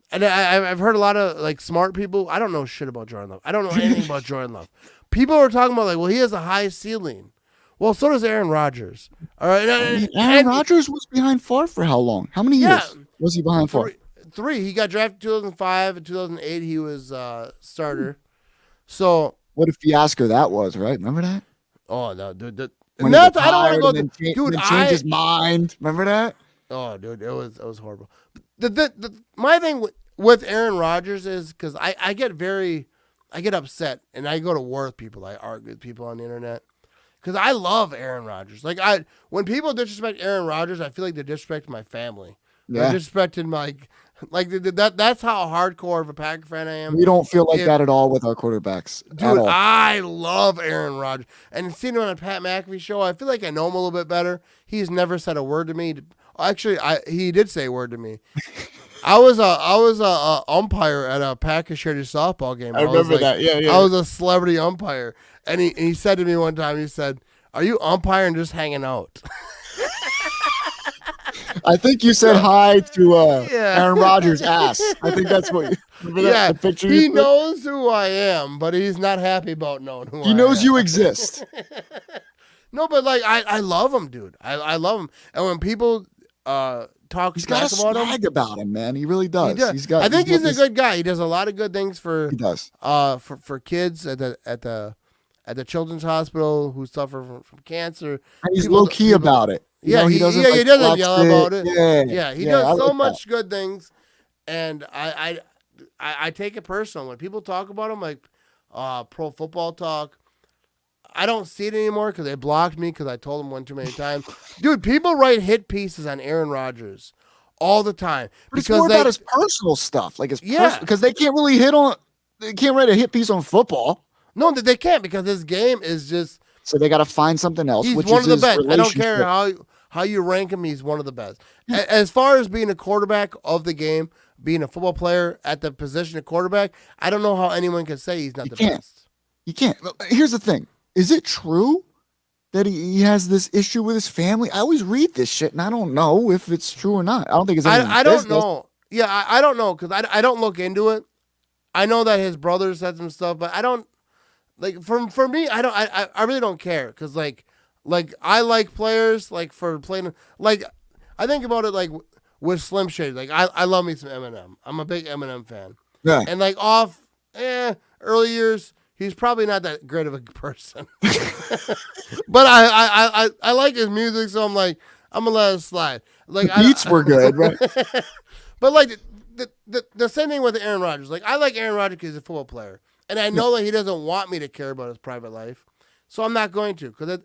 S1: and I've heard a lot of, like, smart people. I don't know shit about Jordan Love. I don't know anything about Jordan Love. People are talking about, like, well, he has a high ceiling. Well, so does Aaron Rodgers. All right.
S2: Aaron Rodgers was behind Favre for how long? How many years was he behind Favre?
S1: 3. He got drafted in 2005. In 2008, he was starter. So
S2: what a fiasco that was, right? Remember that?
S1: Oh, no, dude.
S2: I don't want to go. Dude, change his mind. Remember that?
S1: Oh, dude, it was horrible. My thing with Aaron Rodgers is because I get upset, and I go to war with people. I argue with people on the internet because I love Aaron Rodgers. Like, when people disrespect Aaron Rodgers, I feel like they're disrespecting my family.
S2: Yeah.
S1: They're disrespecting that's how hardcore of a Packer fan I am.
S2: We don't feel like that at all with our quarterbacks.
S1: Dude, I love Aaron Rodgers. And seeing him on a Pat McAfee show, I feel like I know him a little bit better. He's never said a word to me. Actually, he did say a word to me. I was a umpire at a Packers charity softball game.
S2: I remember that. Yeah.
S1: I was a celebrity umpire. And he said to me one time, he said, "Are you umpiring just hanging out?"
S2: I think you said hi to Aaron Rodgers' ass. I think that's what you remember that, the picture
S1: he knows who I am, but he's not happy about knowing who I am.
S2: He knows you exist.
S1: No, but like I love him, dude. I love him. And when people talk
S2: he's got a swag about him, man. He really does.
S1: I think he's a good guy. He does a lot of good things for for kids at the children's hospital who suffer from cancer.
S2: And he's low key about it.
S1: He doesn't yell about it. He does so much good things, and I take it personal when people talk about him, like Pro Football Talk. I don't see it anymore because they blocked me because I told them one too many times. Dude, people write hit pieces on Aaron Rodgers all the time
S2: because it's more about his personal stuff, like because they can't really they can't write a hit piece on football.
S1: No, they can't because his game is just.
S2: So they got to find something else.
S1: He's
S2: which
S1: one
S2: is
S1: of the best. I don't
S2: relationship.
S1: care how you rank him. He's one of the best. As far as being a quarterback of the game, being a football player at the position of quarterback, I don't know how anyone can say he's not the best.
S2: You can't. Here's the thing. Is it true that he has this issue with his family. I always read this shit, and I don't know if it's true or not. I don't think it's anyone's
S1: I don't
S2: business.
S1: know. Yeah, I don't know because I don't look into it. I know that his brother said some stuff, but I don't like for me. I really don't care because like I like players like for playing like I think about it like with Slim Shady. Like I love me some Eminem. I'm a big Eminem fan.
S2: Yeah.
S1: And like early years, he's probably not that great of a person. But I like his music, so I'm like I'm gonna let it slide. Like
S2: The beats were good, right?
S1: But like the same thing with Aaron Rodgers. Like I like Aaron Rodgers because he's a football player, and I know that he doesn't want me to care about his private life, so I'm not going to because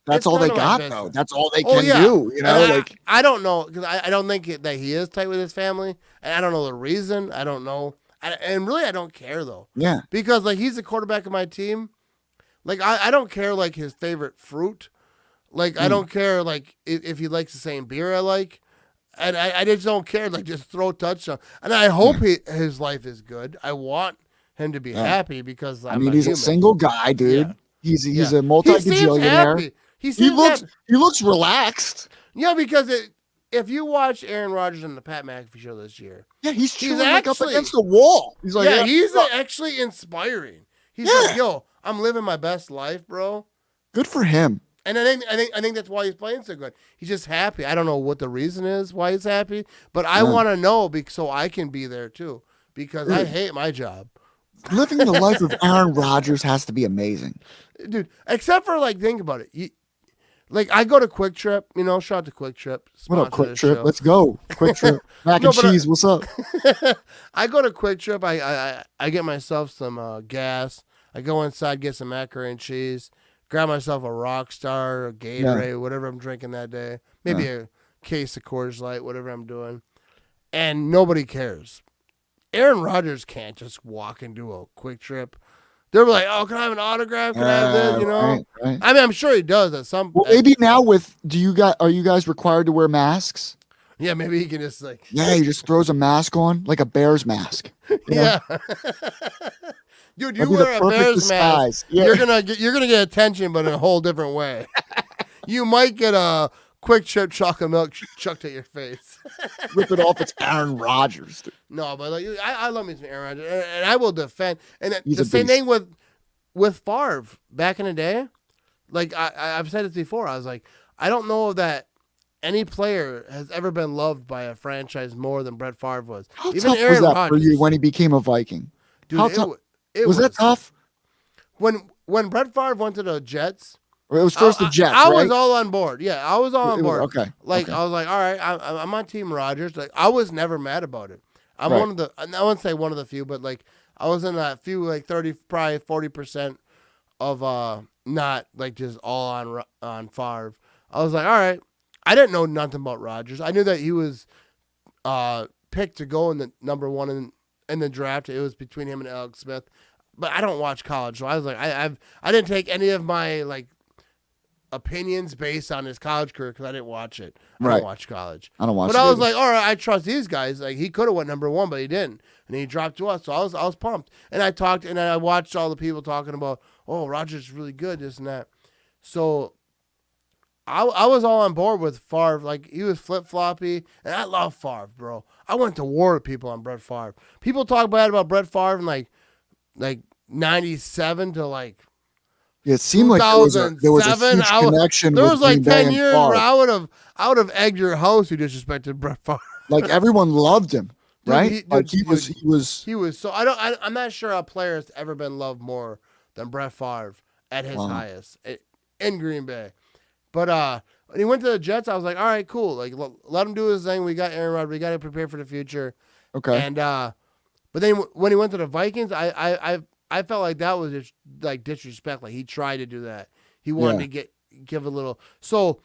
S2: That's all they got, though. That's all they can do. You know, like
S1: I don't know because I don't think that he is tight with his family, and I don't know the reason. I don't know, and really I don't care though.
S2: Yeah,
S1: because like he's the quarterback of my team. Like I don't care like his favorite fruit. Like I don't care like if he likes the same beer I like. And I just don't care. Like, just throw touchdown. And I hope his life is good. I want him to be happy because
S2: I mean, he's a single guy, dude.
S1: Yeah.
S2: He's a multi-gajillionaire. He looks relaxed.
S1: Yeah, because if you watch Aaron Rodgers on the Pat McAfee show this year,
S2: he's chilling like up against the wall. He's like,
S1: he's actually inspiring. He's like, yo, I'm living my best life, bro.
S2: Good for him.
S1: And I think that's why he's playing so good. He's just happy. I don't know what the reason is why he's happy, but I want to know so I can be there too. Because I hate my job.
S2: Living the life of Aaron Rodgers has to be amazing,
S1: dude. Except for like, think about it. Like I go to Quick Trip, shout out to Quick Trip.
S2: What up, Quick Trip? Let's go, Quick Trip. Mac and cheese. What's up?
S1: I go to Quick Trip. I get myself some gas. I go inside, get some macaroni and cheese. Grab myself a Rockstar, a Gatorade, whatever I'm drinking that day. Maybe a case of Coors Light, whatever I'm doing. And nobody cares. Aaron Rodgers can't just walk into a Quick Trip. They're like, oh, can I have an autograph? Can I have this?
S2: Right.
S1: I mean, I'm sure he does at some point.
S2: Well, maybe now are you guys required to wear masks?
S1: Yeah, maybe he can just like.
S2: Yeah, he just throws a mask on, like a Bears mask.
S1: Yeah. Dude, you wear a Bears mask, you're gonna get attention, but in a whole different way. You might get a Quick Trip chocolate milk chucked at your face.
S2: Rip it off. It's Aaron Rodgers. Dude.
S1: No, but like I love me some Aaron Rodgers, and I will defend. And
S2: He's
S1: the same thing with Favre back in the day. Like I've said it before, I was like, I don't know that any player has ever been loved by a franchise more than Brett Favre was.
S2: How
S1: Even
S2: tough
S1: Aaron
S2: was that
S1: Rodgers,
S2: for you when he became a Viking?
S1: Dude,
S2: how tough?
S1: It
S2: was that tough?
S1: When Brett Favre went to the Jets,
S2: or it was first the Jets.
S1: I
S2: right?
S1: was all on board. Yeah, I was all on board.
S2: Okay.
S1: Like I was like, all right, I'm on Team Rodgers. Like I was never mad about it. I'm one of the. I wouldn't say one of the few, but like I was in that few, like 30, probably 40% of not like just all on Favre. I was like, all right. I didn't know nothing about Rodgers. I knew that he was picked to go in the number one in the draft. It was between him and Alex Smith. But I don't watch college, so I was like, I didn't take any of my like opinions based on his college career because I didn't watch it. I don't watch college.
S2: I don't watch.
S1: But I was like, all right, I trust these guys. Like he could have went number one, but he didn't, and he dropped to us. So I was pumped, and I talked, and I watched all the people talking about, oh, Rodgers is really good, this and that. So I was all on board with Favre. Like he was flip floppy, and I love Favre, bro. I went to war with people on Brett Favre. People talk bad about Brett Favre and like 97 to like.
S2: Yeah, it seemed like there was a huge connection.
S1: There was like 10 years
S2: where
S1: I would have egged your house who disrespected Brett Favre.
S2: Like everyone loved him, right?
S1: Dude,
S2: he was.
S1: So I'm not sure a player has ever been loved more than Brett Favre at his highest in Green Bay. But when he went to the Jets, I was like, all right, cool. Like let him do his thing. We got Aaron Rodgers. We got to prepare for the future.
S2: Okay.
S1: And but then when he went to the Vikings, I felt like that was just like disrespect. Like he tried to do that. He wanted to give a little. So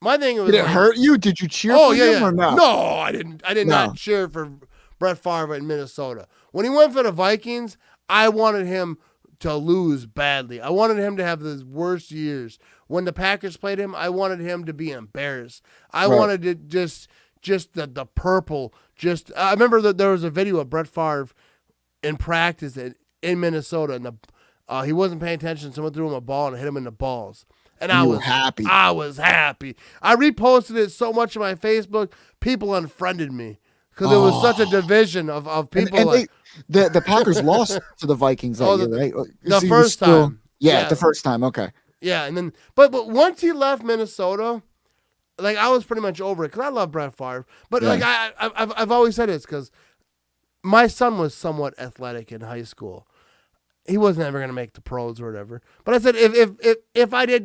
S1: my thing was,
S2: did it hurt you? Did you cheer for him or not?
S1: No, I didn't. I did not cheer for Brett Favre in Minnesota. When he went for the Vikings, I wanted him to lose badly. I wanted him to have the worst years. When the Packers played him, I wanted him to be embarrassed. I wanted to just the purple. I remember that there was a video of Brett Favre in practice in Minnesota, and He wasn't paying attention. Someone threw him a ball and hit him in the balls. And
S2: You were happy.
S1: I was happy. I reposted it so much on my Facebook, people unfriended me because it was such a division of people.
S2: And the Packers lost to the Vikings that year, right?
S1: The first time.
S2: Yeah, the first time. Okay.
S1: Yeah, and then but once he left Minnesota, like I was pretty much over it because I love Brett Favre. But like I've always said this because my son was somewhat athletic in high school. He wasn't ever gonna make the pros or whatever. But I said if I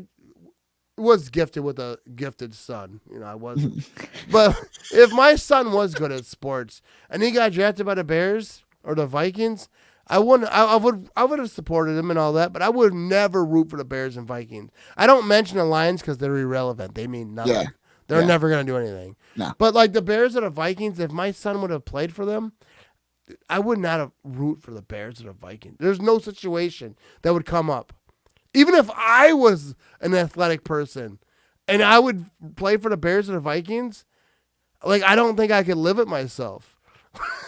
S1: was gifted with a gifted son, I wasn't. But if my son was good at sports and he got drafted by the Bears or the Vikings, I wouldn't. I would have supported him and all that, but I would never root for the Bears and Vikings. I don't mention the Lions because they're irrelevant. They mean nothing.
S2: Yeah.
S1: They're never gonna do anything.
S2: No.
S1: But like the Bears or the Vikings, if my son would have played for them, I would not have root for the Bears or the Vikings. There's no situation that would come up. Even if I was an athletic person and I would play for the Bears or the Vikings, like I don't think I could live it myself.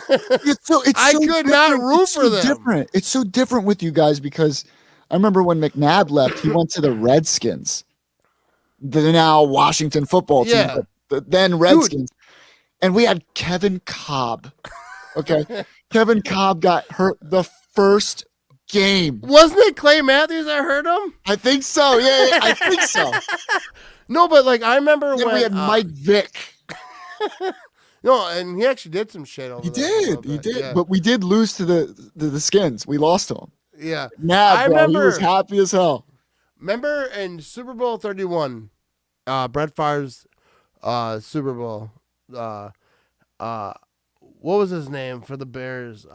S1: I could not root for them.
S2: Different. It's so different with you guys because I remember when McNabb left, he went to the Redskins, the now Washington football team, but the then Redskins, and we had Kevin Cobb. Okay, Kevin Cobb got hurt the first game.
S1: Wasn't it Clay Matthews that hurt him?
S2: I think so. Yeah, I think so.
S1: No, but like I remember
S2: then
S1: when
S2: we had Mike Vick.
S1: No, and he actually did some shit over there.
S2: He did. Yeah. But we did lose to the Skins. We lost to him.
S1: Yeah.
S2: I remember. He was happy as hell.
S1: Remember in Super Bowl 31, Brett Favre's Super Bowl, what was his name for the Bears?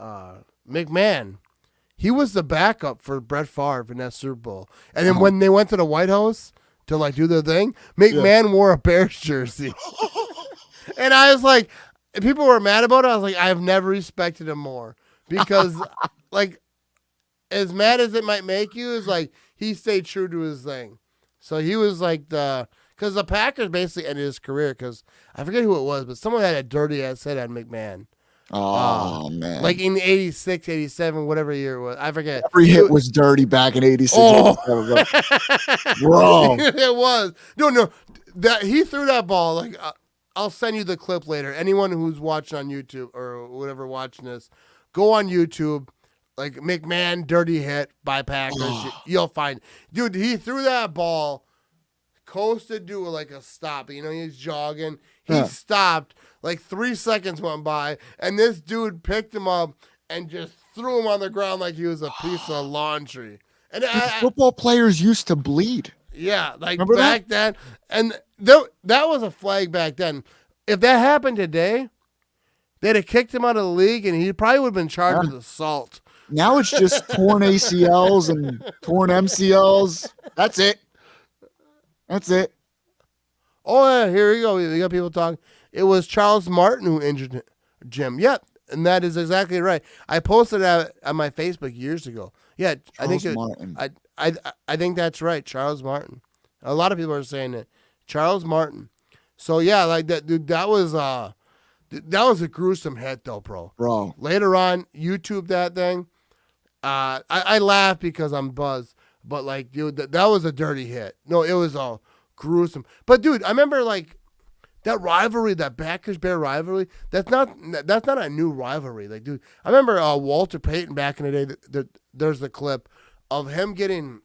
S1: McMahon. He was the backup for Brett Favre in that Super Bowl. And then when they went to the White House to like do their thing, McMahon wore a Bears jersey. And I was like, people were mad about it. I was like, I have never respected him more because like as mad as it might make you is like he stayed true to his thing. So he was like because the Packers basically ended his career because I forget who it was, but someone had a dirty ass hit on McMahon.
S2: Oh, man.
S1: Like in 86, 87, whatever year it was. I forget.
S2: Every hit was dirty back in 86.
S1: Oh.
S2: Bro.
S1: It was. No. He threw that ball. Like, I'll send you the clip later. Anyone who's watching on YouTube or whatever watching this, go on YouTube. Like, McMahon dirty hit by Packers. You'll find. Dude, he threw that ball, coasted to like a stop. He's jogging. He stopped. Like 3 seconds went by, and this dude picked him up and just threw him on the ground like he was a piece of laundry. And
S2: football players used to bleed.
S1: Yeah, like
S2: remember
S1: back then. And that was a flag back then. If that happened today, they'd have kicked him out of the league, and he probably would have been charged with assault.
S2: Now it's just torn ACLs and torn MCLs. That's it.
S1: Oh, yeah, here we go. We got people talking. It was Charles Martin who injured Jim. Yep, and that is exactly right. I posted that on my Facebook years ago. Yeah,
S2: Martin.
S1: I think that's right, Charles Martin. A lot of people are saying it, Charles Martin. So yeah, like that, dude. That was a gruesome hit, though, bro. Later on, YouTube that thing. I laugh because I'm buzzed, but like, dude, that was a dirty hit. No, it was all gruesome. But dude, I remember like. That rivalry, that Packers-Bear rivalry, that's not a new rivalry. Like, dude, I remember Walter Payton back in the day. There's the clip of him getting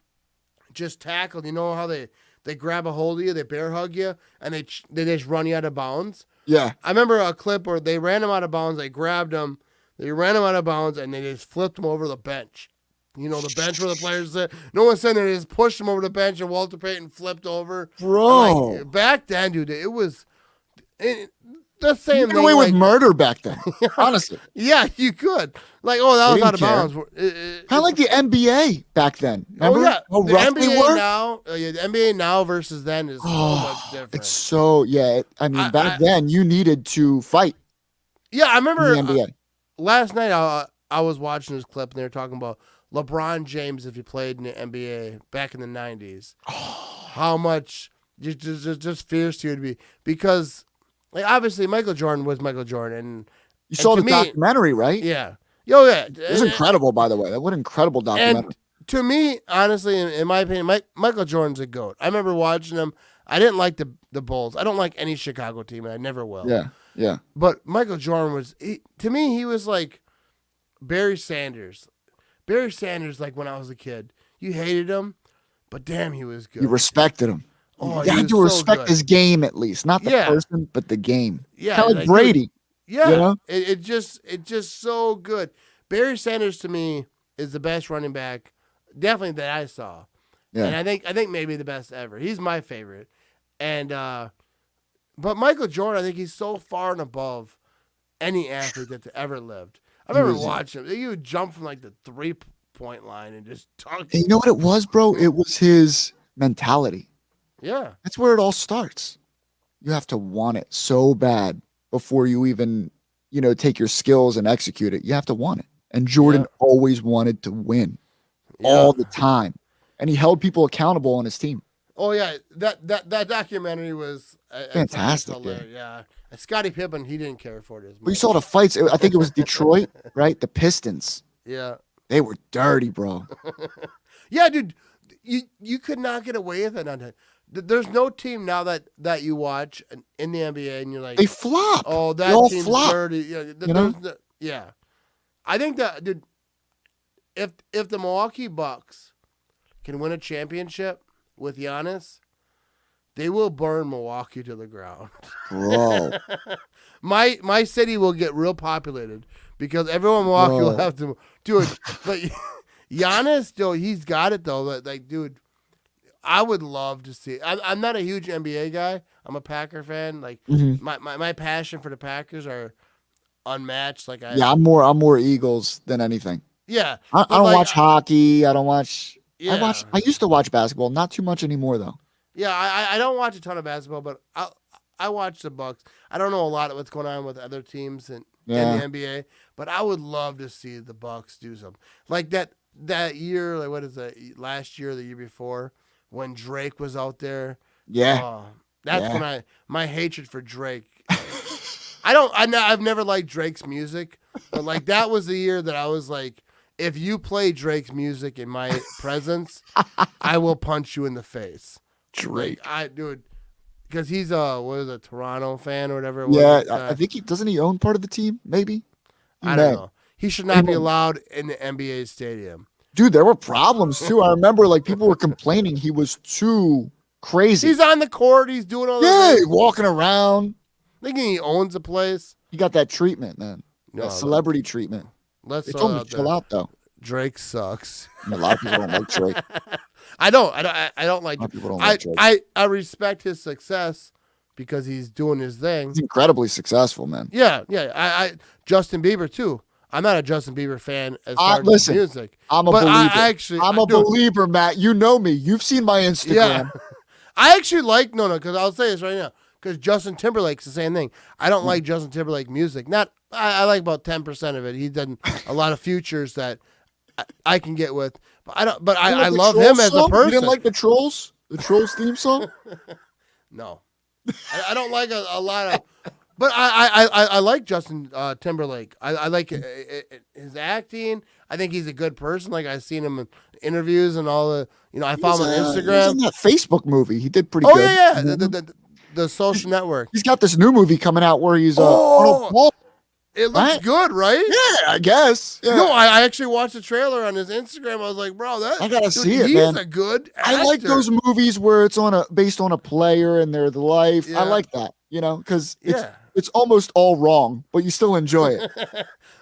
S1: just tackled. You know how they grab a hold of you, they bear hug you, and they just run you out of bounds?
S2: Yeah.
S1: I remember a clip where they ran him out of bounds. They grabbed him. They ran him out of bounds, and they just flipped him over the bench. The bench where the players sit. No one said they just pushed him over the bench, and Walter Payton flipped over.
S2: Bro.
S1: Like, back then, dude, it was... the same
S2: thing. Away with murder back then, honestly.
S1: Yeah, you could. Like, that was out of bounds.
S2: Kind of like the NBA back then. Remember how
S1: the
S2: rough
S1: NBA
S2: they were?
S1: Now, the NBA now versus then is so much different.
S2: It's so, back then you needed to fight.
S1: Yeah, I remember
S2: in the NBA.
S1: Last night I was watching this clip and they were talking about LeBron James if he played in the NBA back in the 90s. How much just fierce he would be because. Like, obviously, Michael Jordan was Michael Jordan. And
S2: you saw the documentary, right?
S1: Yeah. Oh, yeah.
S2: It was incredible, by the way. What an incredible documentary.
S1: And to me, honestly, in my opinion, Michael Jordan's a GOAT. I remember watching him. I didn't like the Bulls. I don't like any Chicago team, and I never will.
S2: Yeah.
S1: But Michael Jordan was, to me, he was like Barry Sanders. Barry Sanders, like when I was a kid, you hated him, but damn, he was good.
S2: You respected him.
S1: Oh,
S2: you had to respect his game at least, not the person, but the game.
S1: Yeah,
S2: kind of like Brady.
S1: Yeah,
S2: you know?
S1: it just so good. Barry Sanders to me is the best running back, definitely that I saw. Yeah, and I think maybe the best ever. He's my favorite, and but Michael Jordan, I think he's so far and above any athlete that's ever lived. I remember watching him. He would jump from like the 3-point line and just dunk.
S2: And you know what it was, bro? It was his mentality.
S1: Yeah,
S2: that's where it all starts. You have to want it so bad before you even, take your skills and execute it. You have to want it. And Jordan always wanted to win all the time. And he held people accountable on his team.
S1: Oh, yeah. That documentary was
S2: fantastic.
S1: Yeah. And Scottie Pippen, he didn't care for it as much.
S2: Well, you saw the fights. I think it was Detroit, right? The Pistons.
S1: Yeah.
S2: They were dirty, bro.
S1: Yeah, dude. You could not get away with it. There's no team now that you watch in the NBA and you're like,
S2: they flop.
S1: Oh, that team's dirty. Yeah, yeah. I think that, dude, if the Milwaukee Bucks can win a championship with Giannis, they will burn Milwaukee to the ground.
S2: Bro.
S1: My city will get real populated because everyone in Milwaukee will have to do it. But Giannis, though, he's got it, though. Like, dude, I would love to see. I'm not a huge NBA guy. I'm a Packer fan. Like, my passion for the Packers are unmatched. Like,
S2: I'm more Eagles than anything.
S1: Yeah,
S2: I don't watch hockey. I don't watch. Yeah. I used to watch basketball. Not too much anymore, though.
S1: Yeah, I don't watch a ton of basketball, but I watch the Bucks. I don't know a lot of what's going on with other teams in the NBA, but I would love to see the Bucks do something like that year. Like, what is that? Last year, the year before, when Drake was out there.
S2: Yeah,
S1: that's when my hatred for Drake. I've never liked Drake's music, but like that was the year that I was like, if you play Drake's music in my presence, I will punch you in the face.
S2: Drake,
S1: like, because he's a Toronto fan or whatever.
S2: I think doesn't he own part of the team? Maybe.
S1: I don't know. He should not be allowed in the NBA stadium.
S2: Dude, there were problems too. I remember like people were complaining he was too crazy.
S1: He's on the court. He's doing all
S2: this. Walking around.
S1: Thinking he owns the place.
S2: He got that treatment, man. That celebrity treatment.
S1: They
S2: told him to chill out, though.
S1: Drake sucks.
S2: A lot of people don't like Drake.
S1: I don't like Drake.
S2: People don't like Drake.
S1: I respect his success because he's doing his thing.
S2: He's incredibly successful, man.
S1: Yeah. I Justin Bieber too. I'm not a Justin Bieber fan as far as music.
S2: I'm a believer. I'm a believer, Matt. You know me. You've seen my Instagram.
S1: Yeah. I actually like because I'll say this right now. Because Justin Timberlake's the same thing. I don't like Justin Timberlake music. I like about 10% of it. He's done a lot of futures that I can get with. But I don't. But I love him as a person.
S2: You didn't like the Trolls? The Trolls theme song?
S1: No, I don't like a lot of. But I like Justin Timberlake. I like his acting. I think he's a good person. Like I've seen him in interviews and all the. I follow him on Instagram. He was
S2: in that Facebook movie. He did pretty good.
S1: Oh yeah. The Social Network.
S2: He's got this new movie coming out where he's Arnold Paul.
S1: It looks good, right?
S2: Yeah, I guess. Yeah.
S1: No, I actually watched the trailer on his Instagram. I was like, bro,
S2: I gotta see it, man.
S1: He's a good actor.
S2: I like those movies where it's based on a player and their life. Yeah. I like that, because it's almost all wrong, but you still enjoy it.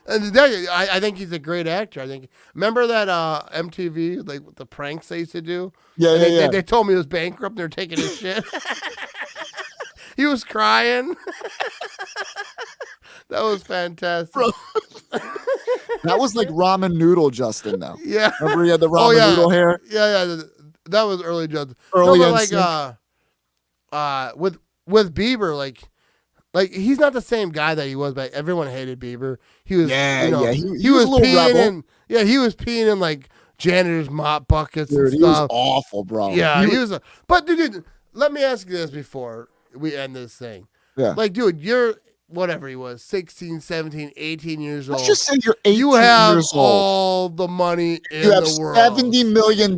S1: And I think he's a great actor. I think. Remember that MTV, like the pranks they used to do?
S2: Yeah,
S1: They told me he was bankrupt. They're taking his shit. He was crying. That was fantastic.
S2: Bro. That was like ramen noodle Justin, though.
S1: Yeah.
S2: Remember he had the ramen noodle hair?
S1: Yeah. That was early Justin. With Bieber, like he's not the same guy that he was back. Everyone hated Bieber. He was, he was peeing in. He was peeing in like janitor's mop buckets and stuff.
S2: He was awful, bro.
S1: Yeah, he was. But dude, let me ask you this before we end this thing.
S2: Yeah.
S1: Like, dude, you're whatever he was, 16, 17, 18 years old.
S2: Let's just say you're 18
S1: you have
S2: years old.
S1: all the money in
S2: You have
S1: the world.
S2: $70 million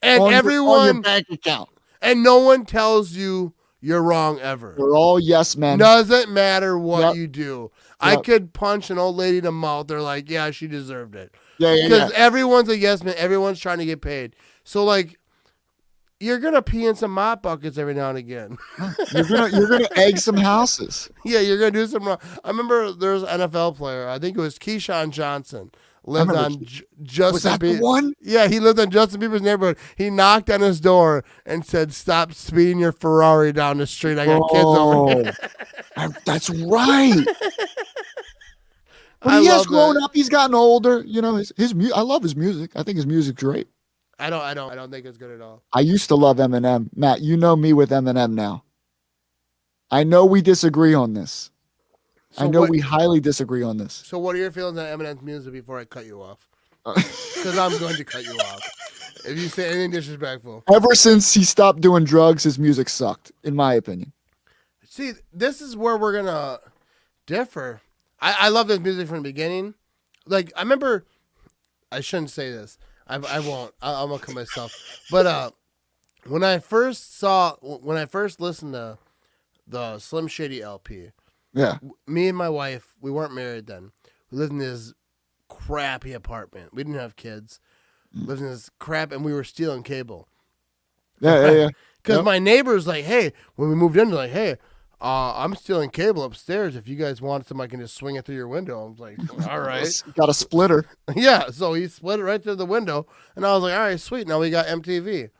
S1: and
S2: on
S1: everyone
S2: your bank account.
S1: And no one tells you you're wrong ever.
S2: We're all yes men.
S1: Doesn't matter what you do. I
S2: Yep.
S1: could punch an old lady in the mouth. They're like, yeah, she deserved it.
S2: Yeah.
S1: Because everyone's a yes man. Everyone's trying to get paid. So, like, you're going to pee in some mop buckets every now and again.
S2: You're gonna egg some houses.
S1: Yeah, you're going to do some wrong. I remember there was an NFL player. I think it was Keyshawn Johnson. Lived on Justin
S2: Was that
S1: Bieber.
S2: the one?
S1: Yeah, he lived in Justin Bieber's neighborhood. He knocked on his door and said, "Stop speeding your Ferrari down the street. I got kids over here."
S2: That's right. But he has grown up. He's gotten older. You know, I love his music. I think his music's great.
S1: I don't think it's good at all.
S2: I used to love Eminem. Matt, you know me with Eminem now. I know we disagree on this. We highly disagree on this.
S1: So what are your feelings on Eminem's music before I cut you off? Because I'm going to cut you off if you say anything disrespectful.
S2: Ever since he stopped doing drugs, his music sucked, in my opinion.
S1: See, this is where we're going to differ. I love his music from the beginning. Like, I remember, I shouldn't say this. I won't. I'm going to cut myself. But when I first listened to the Slim Shady LP,
S2: yeah,
S1: me and my wife, we weren't married then. We lived in this crappy apartment. We didn't have kids. Lived in this crap, and we were stealing cable.
S2: Yeah.
S1: Because my neighbor's like, hey, when we moved in, they're like, hey, I'm stealing cable upstairs. If you guys want some, I can just swing it through your window. I was like, all right.
S2: Got a splitter.
S1: Yeah, so he split it right through the window, and I was like, all right, sweet. Now we got MTV.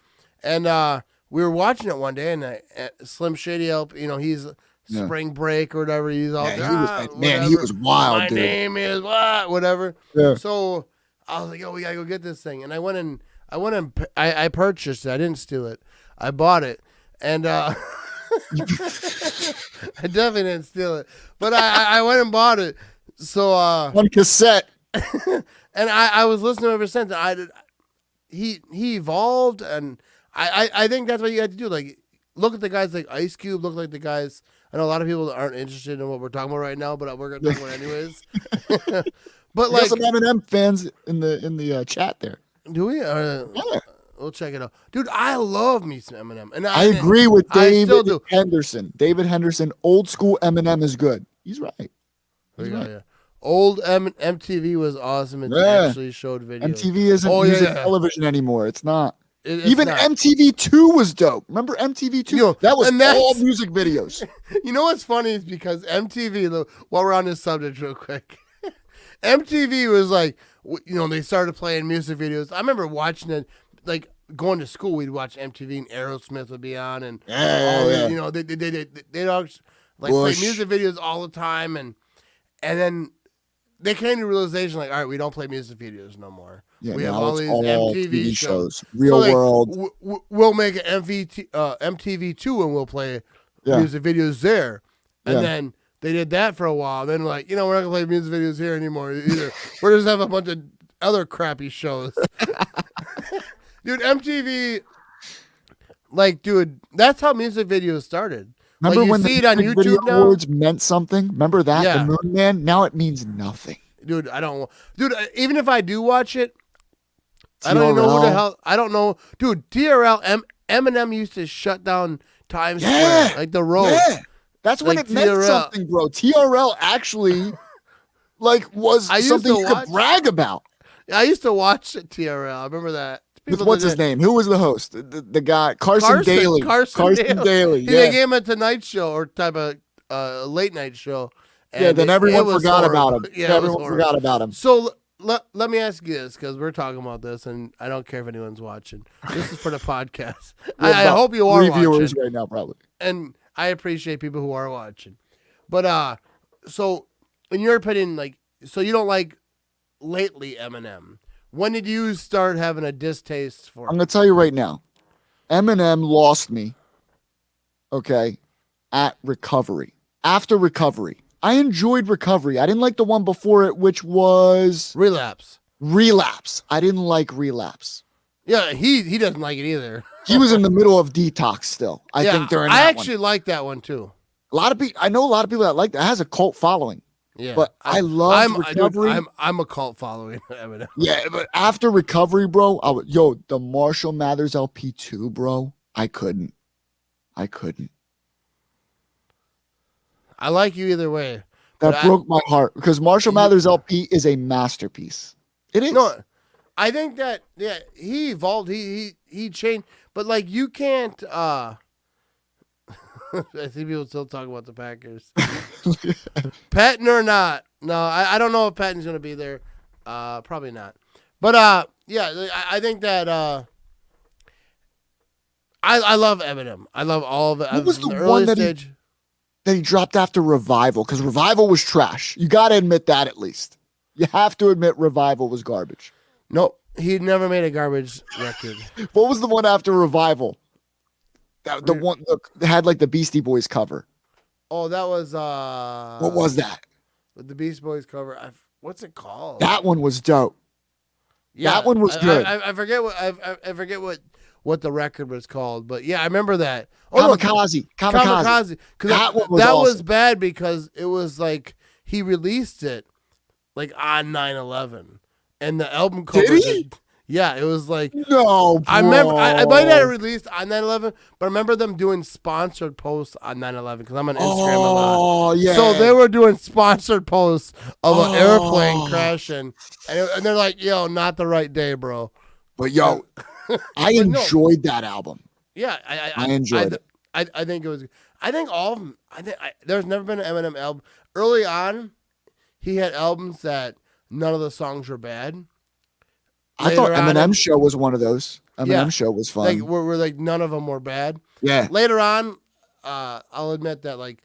S1: And we were watching it one day, and Slim Shady LP, you know, he's... Spring break or whatever. He's all
S2: he was wild.
S1: My
S2: dude.
S1: name is what, whatever.
S2: Yeah.
S1: So I was like, "Yo, we gotta go get this thing." And I purchased it. I didn't steal it. I bought it, and I definitely didn't steal it. But I went and bought it. So
S2: on cassette,
S1: and I was listening ever since. He evolved, and I think that's what you had to do. Like, look at the guys like Ice Cube. Look like the guys. I know a lot of people aren't interested in what we're talking about right now, but we're gonna talk about it anyways. But like
S2: some Eminem fans in the chat there.
S1: Do we?
S2: Yeah.
S1: We'll check it out, dude. I love me some Eminem, and
S2: I agree with David Henderson. David Henderson, old school Eminem is good. He's right.
S1: Yeah. Old MTV was awesome and actually showed videos.
S2: MTV isn't music television anymore. It's not. Even
S1: not.
S2: MTV2 was dope. Remember MTV2?
S1: You know,
S2: that was all music videos.
S1: You know what's funny is because MTV, while we're on this subject real quick, MTV was like, you know, they started playing music videos. I remember watching it, like going to school, we'd watch MTV and Aerosmith would be on. And you know, they'd all like play music videos all the time. And then they came to the realization, like, all right, we don't play music videos no more.
S2: Yeah,
S1: we have all these MTV shows.
S2: Real World.
S1: We'll make an MTV2 and we'll play music videos there. And then they did that for a while. Then like, you know, we're not going to play music videos here anymore either. We're just have a bunch of other crappy shows. Dude, MTV, like, dude, that's how music videos started.
S2: Remember
S1: like,
S2: when
S1: see
S2: the
S1: it on
S2: YouTube
S1: YouTube now?
S2: Awards meant something? Remember that?
S1: Yeah.
S2: The Moon Man? Now it means nothing.
S1: Dude, even if I do watch it, TRL. I don't even know who the hell. I don't know. Dude, TRL, Eminem used to shut down Times Square, like the road. Yeah.
S2: That's when it meant something, bro. TRL actually, was something you could brag about.
S1: I used to watch TRL. I remember that.
S2: What's his name? Who was the host? The guy, Carson Daly. Carson Daly.
S1: They gave him a Tonight Show or type of late night show. And
S2: then everyone forgot about him. Yeah, everyone forgot about him.
S1: So let me ask you this, because we're talking about this, and I don't care if anyone's watching. This is for the podcast. I hope you are watching.
S2: Viewers right now, probably.
S1: And I appreciate people who are watching. But so in your opinion, so you don't like lately Eminem. When did you start having a distaste for him?
S2: I'm going to tell you right now. Eminem lost me, okay, at Recovery. After Recovery. I enjoyed Recovery. I didn't like the one before it, which was...
S1: Relapse.
S2: I didn't like Relapse.
S1: Yeah, he doesn't like it either.
S2: He was in the middle of Detox still, I think, during that
S1: I actually like that one, too.
S2: I know a lot of people that like that. It has a cult following.
S1: Yeah,
S2: But I love Recovery.
S1: Dude, I'm a cult following Eminem.
S2: Yeah, but after Recovery, bro, the Marshall Mathers LP 2, bro, I couldn't.
S1: I like you either way.
S2: That broke my heart because Marshall Mathers LP is a masterpiece. It is.
S1: No, I think that he evolved. He changed, but like you can't. I see people still talk about the Packers. Patton or not? No, I don't know if Patton's gonna be there. Probably not. But yeah, I think that I love Eminem. I love all of it.
S2: What was the
S1: early
S2: one that
S1: stage.
S2: that he dropped after Revival? Because Revival was trash. You got to admit that at least. You have to admit Revival was garbage.
S1: Nope, he never made a garbage record.
S2: What was the one after Revival? The one that had like the Beastie Boys cover.
S1: Oh, that was
S2: what was that?
S1: With the Beast Boys cover. What's it called?
S2: That one was dope. Yeah, that one was good.
S1: I forget what the record was called, but yeah, I remember that. Oh,
S2: Kamikaze.
S1: That was bad because it was like he released it like on 9/11, and the album cover.
S2: Did he?
S1: Yeah, it was like
S2: no. Bro.
S1: I remember I might have released on 9/11, but I remember them doing sponsored posts on 9/11 because I'm on Instagram a lot.
S2: Oh yeah.
S1: So they were doing sponsored posts of an airplane crashing, and they're like, "Yo, not the right day, bro."
S2: But yo, I enjoyed that album.
S1: Yeah,
S2: I enjoyed it.
S1: I think it was. I think all of them. There's never been an Eminem album. Early on, he had albums that none of the songs were bad.
S2: I thought Eminem Show was one of those. Eminem Show was fun.
S1: Like where like none of them were bad.
S2: Yeah.
S1: Later on, I'll admit that like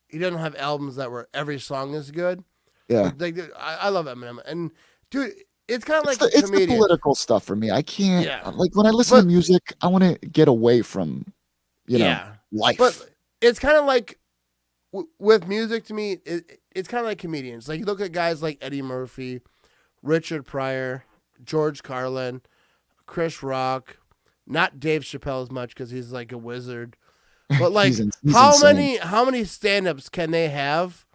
S1: he doesn't have albums that where every song is good.
S2: Yeah.
S1: But, like I love Eminem, and dude, it's kind of like
S2: it's the political stuff for me. I can't like when I listen to music, I want to get away from you know life.
S1: But it's kind of like with music to me, it's kind of like comedians. Like you look at guys like Eddie Murphy, Richard Pryor, George Carlin, Chris Rock, not Dave Chappelle as much because he's like a wizard. But like, he's how many stand-ups can they have?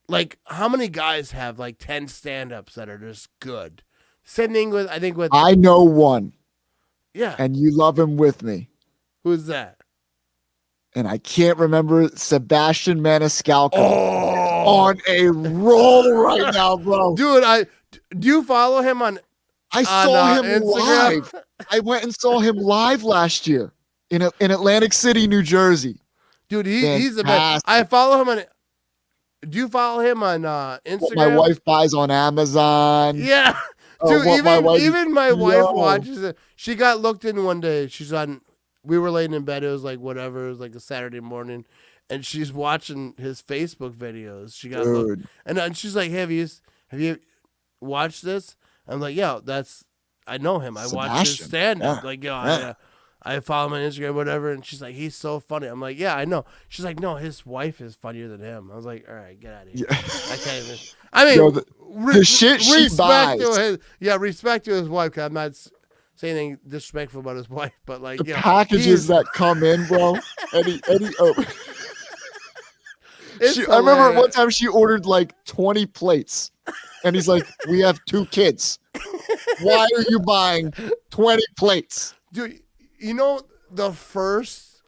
S1: Like, how many guys have like 10 stand-ups that are just good? Same thing with
S2: I know one.
S1: Yeah,
S2: and you love him with me.
S1: Who's that?
S2: And I can't remember. Sebastian Maniscalco on a roll right now, bro.
S1: Dude, do you follow him on?
S2: I saw him
S1: Instagram?
S2: live. I went and saw him live last year in Atlantic City, New Jersey.
S1: Dude, he's the best. I follow him on. Do you follow him on Instagram?
S2: What my wife buys on Amazon.
S1: Yeah, dude. Even my wife watches it. She got looked in one day. She's on. We were laying in bed. It was like whatever. It was like a Saturday morning, and she's watching his Facebook videos. She got looked, and she's like, hey, "Have you watched this?" I'm like, "Yeah, I know him. I watch his stand-up. Yeah. Like, yo, I follow him on Instagram, whatever." And she's like, "He's so funny." I'm like, "Yeah, I know." She's like, "No, his wife is funnier than him." I was like, "All right, get out of here." Yeah. I can't even. I mean,
S2: the shit she buys.
S1: Respect to his wife. Cause I'm not saying anything disrespectful about his wife, but like
S2: the packages that come in, bro. Eddie. I remember one time she ordered like 20 plates, and he's like, "We have 2 kids. Why are you buying 20 plates?"
S1: Dude, you know the first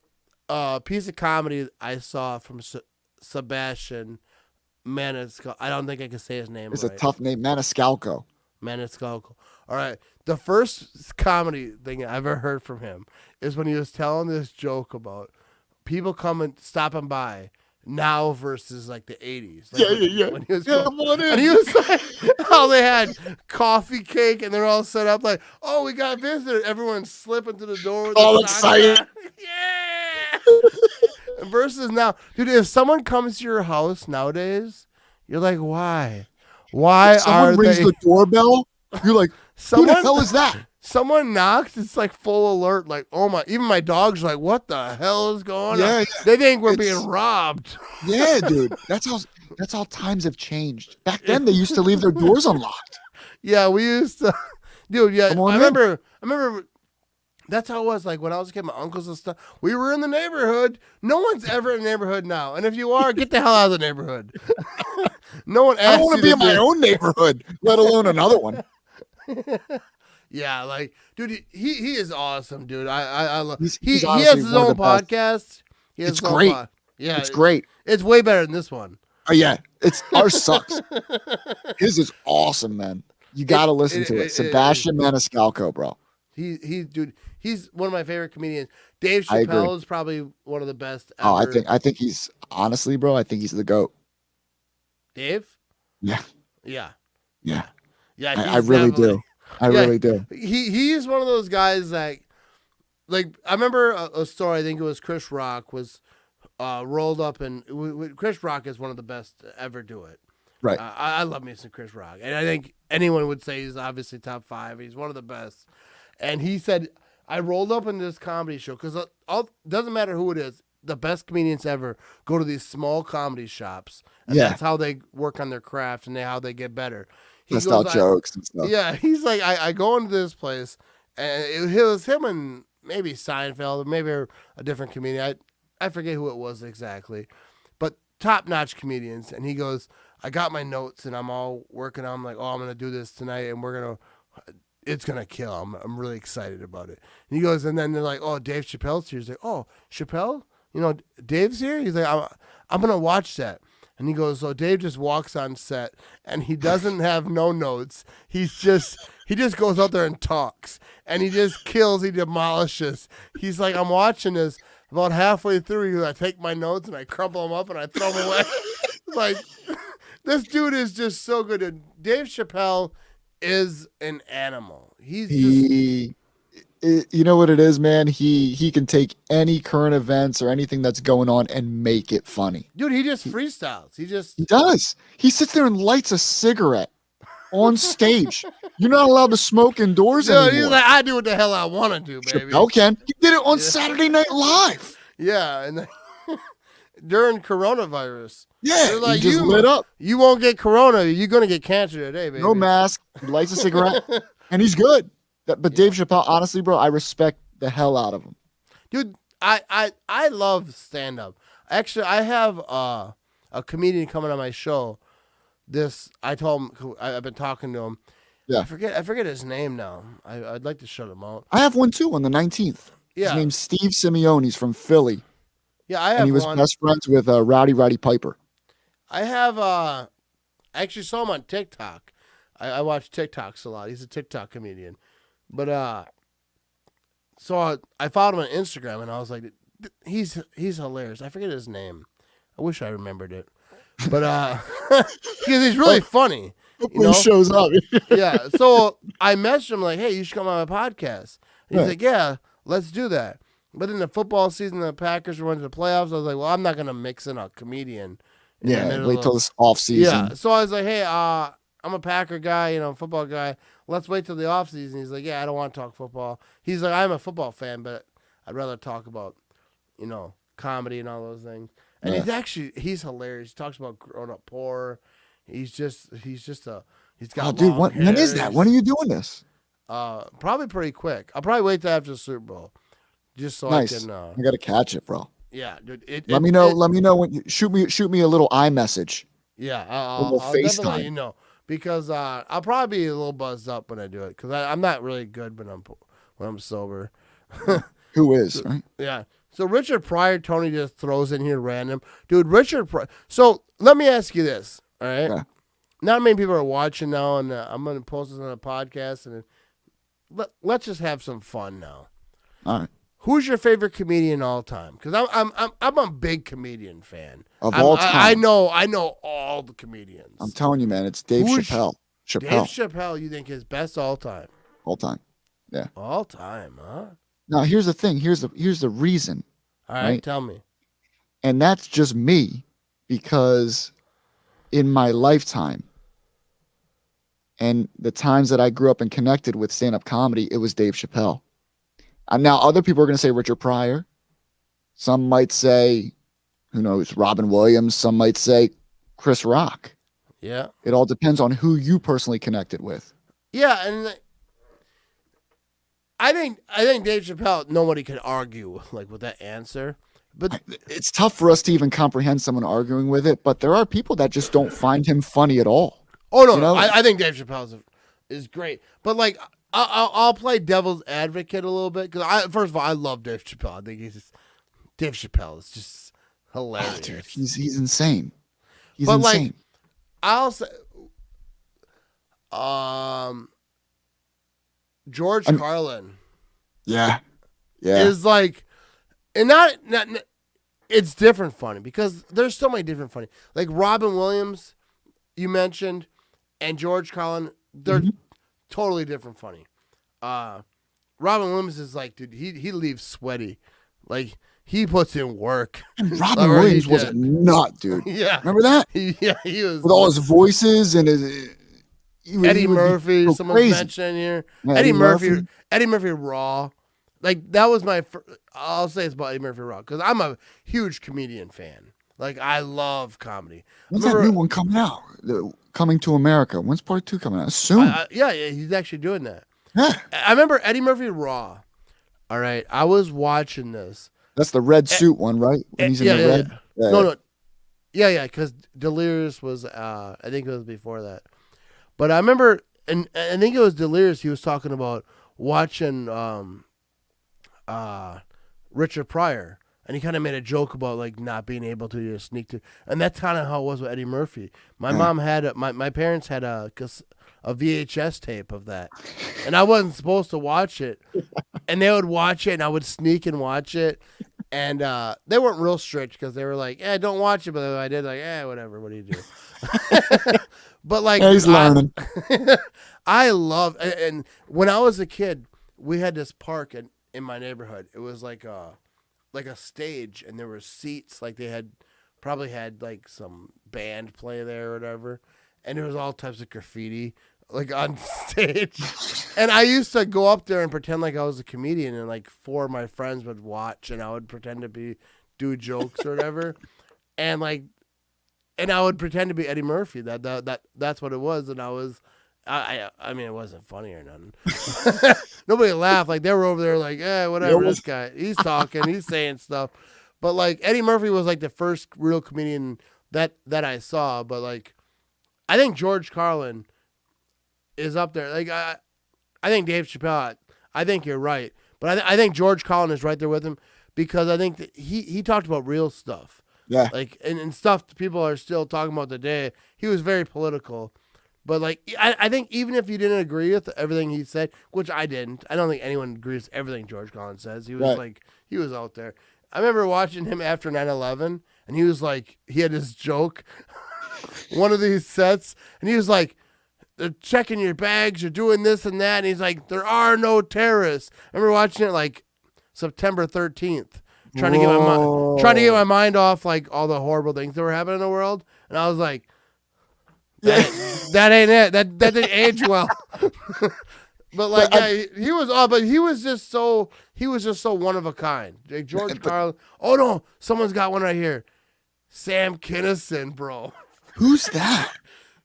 S1: piece of comedy I saw from Sebastian Maniscalco. I don't think I can say his name.
S2: It's a tough name, Maniscalco.
S1: All right. The first comedy thing I ever heard from him is when he was telling this joke about people coming, stopping by now versus like the 80s. Like when he was and he was like, how they had coffee cake and they're all set up like, "Oh, we got a visitor." Everyone's slipping to the door.
S2: All excited.
S1: Yeah. Versus now, dude, if someone comes to your house nowadays, you're like, why? Why
S2: someone rings the doorbell? You're like, who the hell is that?
S1: Someone knocks, it's like full alert. Like, oh my! Even my dog's like, "What the hell is going on?" Yeah. They think we're being robbed.
S2: Yeah, dude. That's how times have changed. Back then, they used to leave their doors unlocked.
S1: Yeah, we used to, dude. Yeah, I remember That's how it was. Like when I was a kid, my uncles and stuff, we were in the neighborhood. No one's ever in the neighborhood now. And if you are, get the hell out of the neighborhood. No one
S2: I don't
S1: asks
S2: want
S1: you
S2: to be in
S1: do
S2: my
S1: it.
S2: own neighborhood, let alone another one.
S1: Yeah, like, dude, he is awesome, dude. I love.
S2: He's
S1: He has
S2: honestly
S1: his
S2: one of
S1: own
S2: the best.
S1: podcast. He has
S2: It's
S1: his own
S2: great.
S1: Yeah,
S2: It's great.
S1: It's way better than this one.
S2: Oh yeah, it's ours sucks. His is awesome, man. You got to listen to it. Sebastian Maniscalco, bro.
S1: Dude, he's one of my favorite comedians. Dave
S2: I agree.
S1: Chappelle is probably one of the best ever.
S2: Oh, I think he's honestly, bro. I think he's the GOAT.
S1: Dave?
S2: Yeah.
S1: Yeah.
S2: Yeah.
S1: Yeah.
S2: I really do. I really do.
S1: He is one of those guys that, like, I remember a story. I think it was Chris Rock was rolled up, and Chris Rock is one of the best to ever do it.
S2: Right.
S1: I love me some Chris Rock, and I think anyone would say he's obviously top 5. He's one of the best. And he said, I rolled up in this comedy show because doesn't matter who it is. The best comedians ever go to these small comedy shops, and that's how they work on their craft and how they get better.
S2: Just out jokes and stuff.
S1: Yeah, he's like, I go into this place, and it was him and maybe Seinfeld, or maybe a different comedian. I forget who it was exactly, but top-notch comedians. And he goes, I got my notes, and I'm all working on. I'm like, I'm gonna do this tonight, and it's gonna kill. I'm really excited about it. And he goes, and then they're like, oh, Dave Chappelle's here. He's like, oh, Chappelle, Dave's here. He's like, I'm gonna watch that. And he goes, so Dave just walks on set, and he doesn't have no notes. He just goes out there and talks, and he just kills. He demolishes. He's like, I'm watching this. About halfway through, I take my notes and I crumple them up and I throw them away. Like, this dude is just so good. And Dave Chappelle is an animal. You
S2: know what it is, man? He can take any current events or anything that's going on and make it funny.
S1: Dude, he just freestyles. He
S2: does. He sits there and lights a cigarette on stage. You're not allowed to smoke indoors anymore.
S1: He's like, I do what the hell I want to do, baby.
S2: Chappelle can. He did it on Saturday Night Live.
S1: Yeah, and then during coronavirus.
S2: Yeah,
S1: they're like,
S2: he just lit up.
S1: You won't get corona. You're going to get cancer today, baby.
S2: No mask. He lights a cigarette, and he's good. But Dave Chappelle, honestly, bro, I respect the hell out of him.
S1: Dude, I love stand-up. Actually, I have a comedian coming on my show. I told him, I've been talking to him.
S2: Yeah.
S1: I forget his name now. I'd like to shut him out.
S2: I have one too on the 19th.
S1: Yeah.
S2: His name's Steve Simeone. He's from Philly.
S1: Yeah, I have one.
S2: And he was best friends with Roddy Piper.
S1: I have I actually saw him on TikTok. I watch TikToks a lot. He's a TikTok comedian. But so I followed him on Instagram, and I was like, he's hilarious. I forget his name. I wish I remembered it. But because he's really funny.
S2: He shows up.
S1: Yeah. So I messaged him like, hey, you should come on my podcast. And he's like, yeah, let's do that. But in the football season, the Packers went to the playoffs. I was like, well, I'm not going to mix in a comedian.
S2: Yeah, wait till this off season.
S1: Yeah. So I was like, hey, I'm a Packer guy, football guy. Let's wait till the off season. He's like, yeah, I don't want to talk football. He's like, I'm a football fan, but I'd rather talk about, comedy and all those things. And he's hilarious. He talks about growing up poor. He's got
S2: dude,
S1: long
S2: when is that? When are you doing this?
S1: Probably pretty quick. I'll probably wait till after the Super Bowl, just so
S2: nice.
S1: I can.
S2: I gotta catch it, bro.
S1: Yeah, dude.
S2: Let me know when you shoot me a little iMessage.
S1: Yeah, I'll definitely let you know because I'll probably be a little buzzed up when I do it because I'm not really good when I'm sober.
S2: Who is right?
S1: Yeah. So Richard Pryor, Tony just throws in here random, dude. Richard Pryor. So let me ask you this, all right?
S2: Yeah.
S1: Not many people are watching now, and I'm gonna post this on a podcast, and let's just have some fun now.
S2: All right.
S1: Who's your favorite comedian all time? Because I'm a big comedian fan
S2: of all time.
S1: I know all the comedians.
S2: I'm telling you, man, it's Dave Chappelle.
S1: Dave Chappelle, you think is best all time?
S2: All time, yeah.
S1: All time, huh?
S2: Now here's the thing. Here's the reason.
S1: All right, tell me.
S2: And that's just me, because in my lifetime and the times that I grew up and connected with stand-up comedy, it was Dave Chappelle. And now other people are going to say Richard Pryor. Some might say, who knows, Robin Williams. Some might say Chris Rock.
S1: Yeah.
S2: It all depends on who you personally connected with.
S1: Yeah, and I think Dave Chappelle. Nobody can argue like with that answer. But
S2: It's tough for us to even comprehend someone arguing with it, but there are people that just don't find him funny at all.
S1: oh no,
S2: You
S1: no,
S2: know?
S1: I think Dave Chappelle is great. But like I'll play devil's advocate a little bit because first of all I love Dave Chappelle. I think Dave Chappelle is just hilarious.
S2: Oh, dude, he's insane. He's
S1: But
S2: insane.
S1: like I'll say, um, George Carlin
S2: Yeah.
S1: is like, and not it's different funny because there's so many different funny. Like Robin Williams, you mentioned, and George Carlin, they're totally different funny. Robin Williams is like, dude, he leaves sweaty, like he puts in work.
S2: And Robin Williams was a nut, dude.
S1: Yeah,
S2: remember that?
S1: He was
S2: with all his voices and his.
S1: Eddie Murphy, someone
S2: crazy.
S1: mentioned here.
S2: Yeah,
S1: Eddie Murphy Raw. Like, that was I'll say it's about Eddie Murphy Raw, because I'm a huge comedian fan. Like, I love comedy.
S2: When's that new one coming out? Coming to America. When's part 2 coming out? Soon.
S1: Yeah, he's actually doing that.
S2: Yeah.
S1: I remember Eddie Murphy Raw. All right, I was watching this.
S2: That's the red suit one, right? When he's in the red.
S1: Yeah. No. Yeah, because Delirious was, I think it was before that. But I remember, and I think it was Delirious, he was talking about watching Richard Pryor. And he kind of made a joke about like not being able to sneak to, and that's kind of how it was with Eddie Murphy. My mom had my parents had a VHS tape of that, and I wasn't supposed to watch it, and they would watch it, and I would sneak and watch it, and they weren't real strict because they were like, "Yeah, don't watch it," but if I did, like, "Yeah, whatever. What do you do?" But like,
S2: he's learning.
S1: I love, and when I was a kid, we had this park in my neighborhood. It was like a stage, and there were seats, like they probably had like some band play there or whatever, and there was all types of graffiti like on stage. And I used to go up there and pretend like I was a comedian, and like 4 of my friends would watch, and I would pretend to do jokes or whatever, and I would pretend to be Eddie Murphy. That's what it was, and I mean, it wasn't funny or nothing. Nobody laughed. Like, they were over there like, whatever, this guy, he's talking, he's saying stuff. But, like, Eddie Murphy was, like, the first real comedian that I saw. But, like, I think George Carlin is up there. Like, I think Dave Chappelle, I think you're right. But I think George Carlin is right there with him, because I think that he talked about real stuff.
S2: Yeah.
S1: Like, and stuff people are still talking about today. He was very political. But, like, I think even if you didn't agree with everything he said, which I didn't, I don't think anyone agrees with everything George Carlin says. He was, he was out there. I remember watching him after 9/11, and he was like, he had this joke, one of these sets, and he was like, they're checking your bags, you're doing this and that, and he's like, there are no terrorists. I remember watching it, like, September 13th, trying to get my mind off, like, all the horrible things that were happening in the world, and I was like, that ain't it. That didn't age well. But like, he was just so one of a kind. Like George Carlin. Oh no, someone's got one right here. Sam Kinison, bro.
S2: Who's that?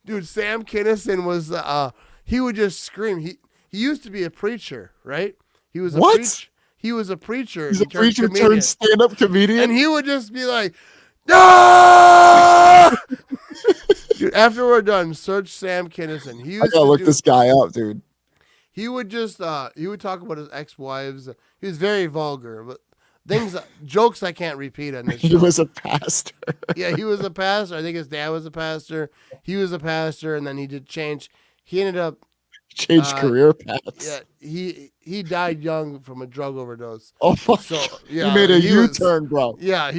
S1: Dude, Sam Kinison was he would just scream. He used to be a preacher, right? He was he was a preacher.
S2: He's a preacher turned stand-up comedian.
S1: And he would just be like, no! Dude, after we're done, search Sam Kinison.
S2: I gotta look this guy up, dude.
S1: He would just he would talk about his ex-wives. He was very vulgar, but jokes I can't repeat on this show.
S2: He was a pastor.
S1: Yeah, he was a pastor. I think his dad was a pastor. He was a pastor, and then he did change. He ended up
S2: changed career paths.
S1: Yeah, he died young from a drug overdose.
S2: Oh, so yeah, he made a U-turn, bro.
S1: Yeah,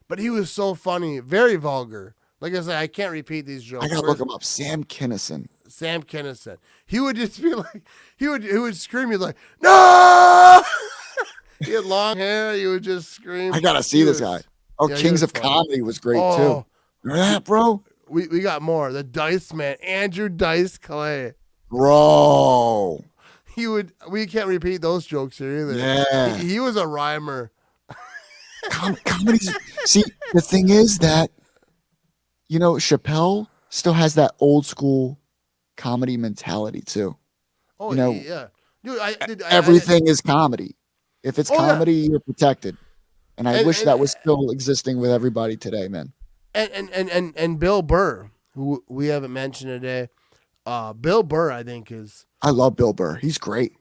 S1: but he was so funny, very vulgar. Like I said, I can't repeat these jokes.
S2: I gotta look him up. Sam Kinison.
S1: Sam Kinison. He would just be like, he would scream. He'd like, no! He had long hair. He would just scream.
S2: I gotta see this guy. Oh, yeah, Kings of Comedy was great too. Remember that, bro?
S1: We got more. The Dice Man, Andrew Dice Clay.
S2: Bro.
S1: We can't repeat those jokes here either.
S2: Yeah.
S1: He was a rhymer.
S2: Comedy. See, the thing is that, Chappelle still has that old school comedy mentality too.
S1: Oh, yeah. dude.
S2: Everything is comedy. If it's
S1: Oh, yeah.
S2: comedy, you're protected. And I wish
S1: And,
S2: that was still existing with everybody today, man.
S1: and Bill Burr, who we haven't mentioned today. Bill Burr, I think, is
S2: I love Bill Burr. He's great.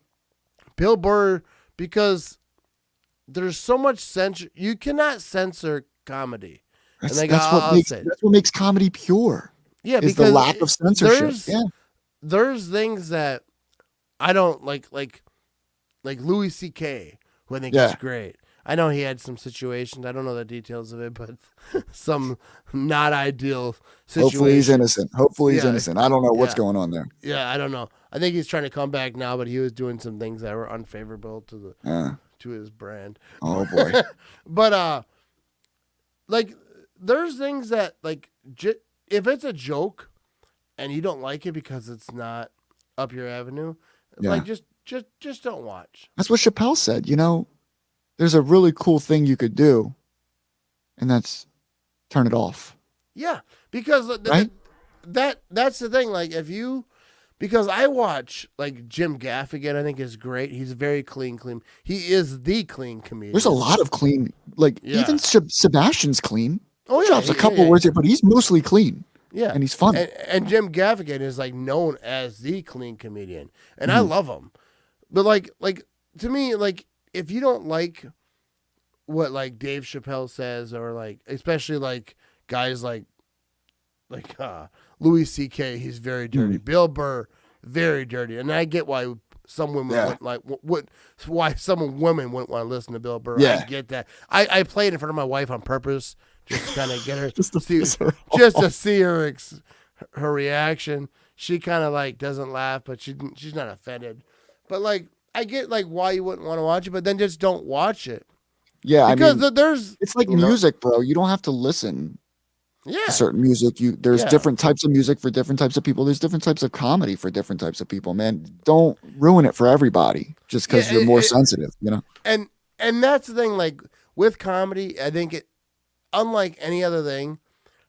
S1: Bill Burr because there's so much censor. You cannot censor comedy.
S2: That's,
S1: And like
S2: that's what
S1: I'll
S2: makes
S1: say,
S2: that's what makes comedy pure.
S1: yeah,
S2: Is the
S1: because
S2: lack of censorship.
S1: there's things that I don't like Louis C.K., who I think is great. I know he had some situations. I don't know the details of it, but some not ideal situations.
S2: Hopefully he's innocent. Hopefully he's innocent. I don't know what's going on there.
S1: Yeah, I don't know. I think he's trying to come back now, but he was doing some things that were unfavorable to to his brand.
S2: Oh boy.
S1: But like there's things that like if it's a joke and you don't like it because it's not up your avenue, like just don't watch.
S2: That's what Chappelle said. You know, there's a really cool thing you could do, and that's turn it off.
S1: Yeah, because that's the thing. Like because I watch like Jim Gaffigan, I think is great. He's very clean. He is the clean comedian.
S2: There's a lot of clean, like even Sebastian's clean.
S1: Oh yeah,
S2: drops a couple words here, but he's mostly clean.
S1: Yeah,
S2: and he's fun.
S1: And Jim Gaffigan is like known as the clean comedian, and I love him. But like to me, like if you don't like what like Dave Chappelle says, or like especially like guys like Louis C.K., he's very dirty. Bill Burr, very dirty, and I get why some women why some women wouldn't want to listen to Bill Burr. I get that. I played in front of my wife on purpose, just to kind of get her to see her reaction. She kind of like doesn't laugh, but she's not offended. But like I get like why you wouldn't want to watch it, but then just don't watch it.
S2: Yeah,
S1: because
S2: I mean,
S1: there's
S2: it's like music, bro. You don't have to listen.
S1: To
S2: certain music. There's different types of music for different types of people. There's different types of comedy for different types of people. Man, don't ruin it for everybody just because you're more sensitive. You know.
S1: And that's the thing. Like with comedy, I think it, unlike any other thing,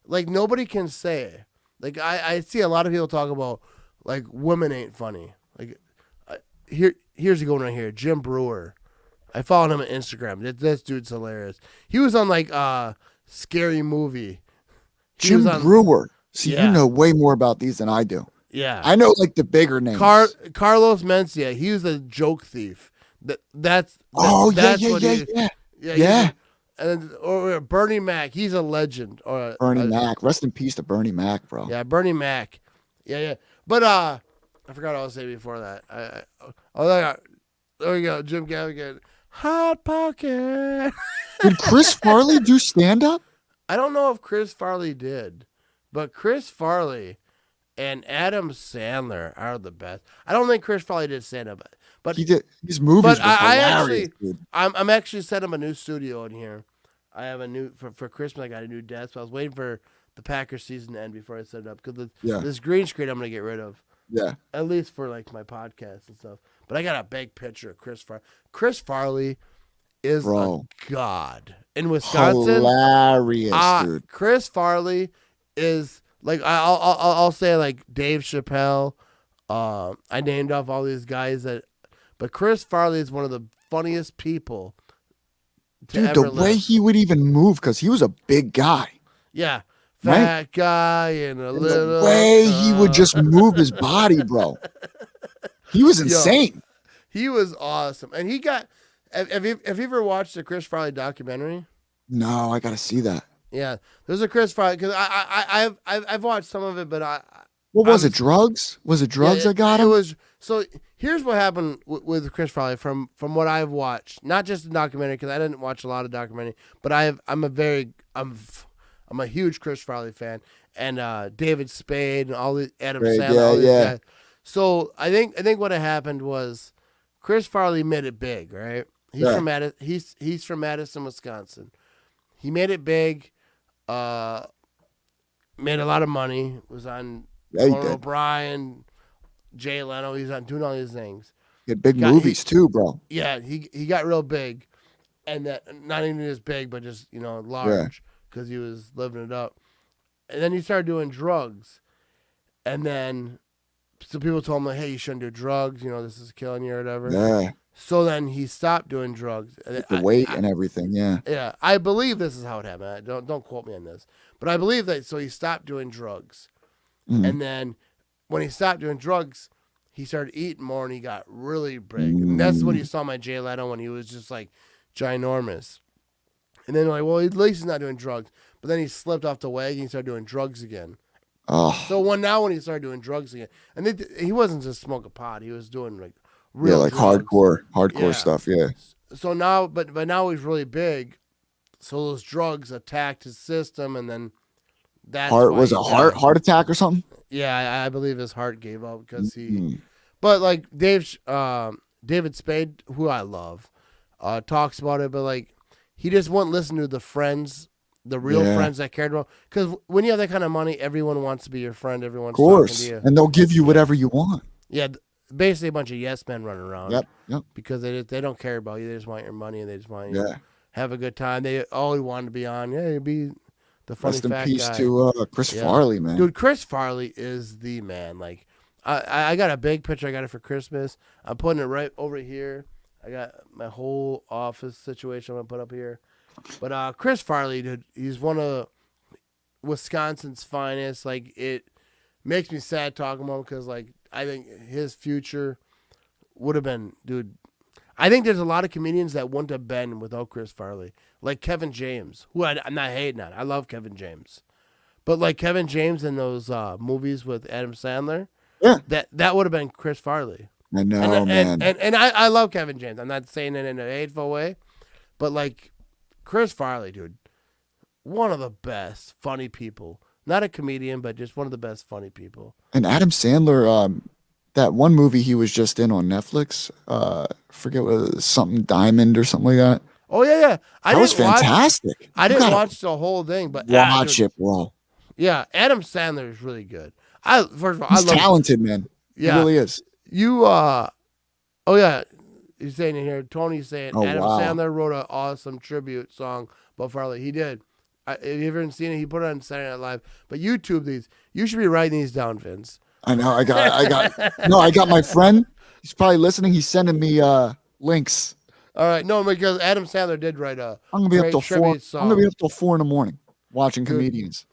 S1: like nobody can say. Like I see a lot of people talk about like women ain't funny. Like here's a good one right here. Jim Brewer. I followed him on Instagram. This dude's hilarious. He was on like Scary Movie.
S2: Jim Brewer. See, you know way more about these than I do.
S1: Yeah.
S2: I know like the bigger names.
S1: Carlos Mencia. He was a joke thief. That's
S2: yeah.
S1: Or Bernie Mac. He's a legend.
S2: Bernie Mac. Rest in peace to Bernie Mac, bro.
S1: Yeah, Bernie Mac. Yeah. But I forgot what I was saying before that. There we go. Jim Gaffigan. Hot Pocket.
S2: Did Chris Farley do stand up?
S1: I don't know if Chris Farley did, but Chris Farley and Adam Sandler are the best. I don't think Chris Farley did stand up, but
S2: he did. His movies were hilarious, dude.
S1: I'm actually setting up a new studio in here. I have a new for Christmas. I got a new desk. So I was waiting for the Packers season to end before I set it up because this green screen I'm gonna get rid of.
S2: Yeah,
S1: at least for like my podcast and stuff. But I got a big picture of Chris Farley. Chris Farley is a god in Wisconsin.
S2: Hilarious, dude.
S1: Chris Farley is like I'll say like Dave Chappelle. I named off all these guys but Chris Farley is one of the funniest people.
S2: Dude, the way he would even move, because he was a big guy.
S1: Yeah, fat guy and little.
S2: The way he would just move his body, bro. He was insane.
S1: He was awesome, and he got. Have you ever watched the Chris Farley documentary?
S2: No, I gotta see that.
S1: Yeah, there's a Chris Farley because I've watched some of it, but
S2: what was it? Drugs? Was it drugs that got him?
S1: It was. So here's what happened with Chris Farley from what I've watched, not just the documentary because I didn't watch a lot of documentary, but I'm a huge Chris Farley fan, and David Spade and all the Adam Sandler, all these guys. So I think what had happened was Chris Farley made it big, right? He's from Madison, Wisconsin. He made it big, made a lot of money. Was on Conan O'Brien, Jay Leno. He's on doing all these things.
S2: He had big movies too, bro.
S1: Yeah, he got real big, and that not even as big, but just large because he was living it up. And then he started doing drugs, and then So people told him like, hey, you shouldn't do drugs. You know, this is killing you or whatever.
S2: Yeah.
S1: So then he stopped doing drugs.
S2: With the weight and everything. Yeah.
S1: Yeah, I believe this is how it happened. Don't quote me on this, but I believe that. So he stopped doing drugs, and then when he stopped doing drugs, he started eating more, and he got really big. And that's when you saw my Jay Leno when he was just like ginormous. And then like, well, at least he's not doing drugs. But then he slipped off the wagon and he started doing drugs again.
S2: Oh.
S1: So when he started doing drugs again, and he wasn't just smoking pot, he was doing like real
S2: like
S1: drugs.
S2: hardcore stuff. Yeah.
S1: So now, but now he's really big. So those drugs attacked his system, and then that's
S2: Was a heart attack or something?
S1: Yeah, I believe his heart gave up because he. But like David Spade, who I love, talks about it, but like he just wouldn't listen to the friends, the real friends that cared about. Because when you have that kind of money, everyone wants to be your friend. Everyone's talking to you,
S2: and they'll give you whatever you want.
S1: Yeah, basically a bunch of yes men running around.
S2: Yep.
S1: Because they don't care about you. They just want your money, and they just want you to have a good time. They all wanted to be on. Yeah, you'd be the funny
S2: Rest in
S1: fat
S2: peace
S1: guy.
S2: to Chris Farley, man.
S1: Dude, Chris Farley is the man. Like, I got a big picture. I got it for Christmas. I'm putting it right over here. I got my whole office situation I'm going to put up here. But Chris Farley, dude, he's one of Wisconsin's finest. Like, it makes me sad talking about him because, like, I think his future would have been, dude. I think there's a lot of comedians that wouldn't have been without Chris Farley. Like Kevin James, who I'm not hating on. I love Kevin James. But like Kevin James in those movies with Adam Sandler, that would have been Chris Farley.
S2: I know, man.
S1: And I love Kevin James. I'm not saying it in a hateful way. But like Chris Farley, dude, one of the best funny people. Not a comedian, but just one of the best funny people.
S2: And Adam Sandler, that one movie he was just in on Netflix, forget what it was, something Diamond or something like that.
S1: Oh yeah.
S2: That was fantastic.
S1: I didn't watch the whole thing, but
S2: watch it, bro.
S1: Yeah, Adam Sandler is really good. First of all,
S2: he's talented, man. Yeah, he really is.
S1: Oh yeah, he's saying in here. Tony's saying Adam Sandler wrote an awesome tribute song about Farley. He did. If you haven't seen it, he put it on Saturday Night Live. But YouTube these. You should be writing these down, Vince.
S2: I know. I got my friend. He's probably listening. He's sending me links.
S1: All right, no, because Adam Sandler did write a.
S2: I'm gonna be up till 4. I'm gonna be up till 4 in watching comedians.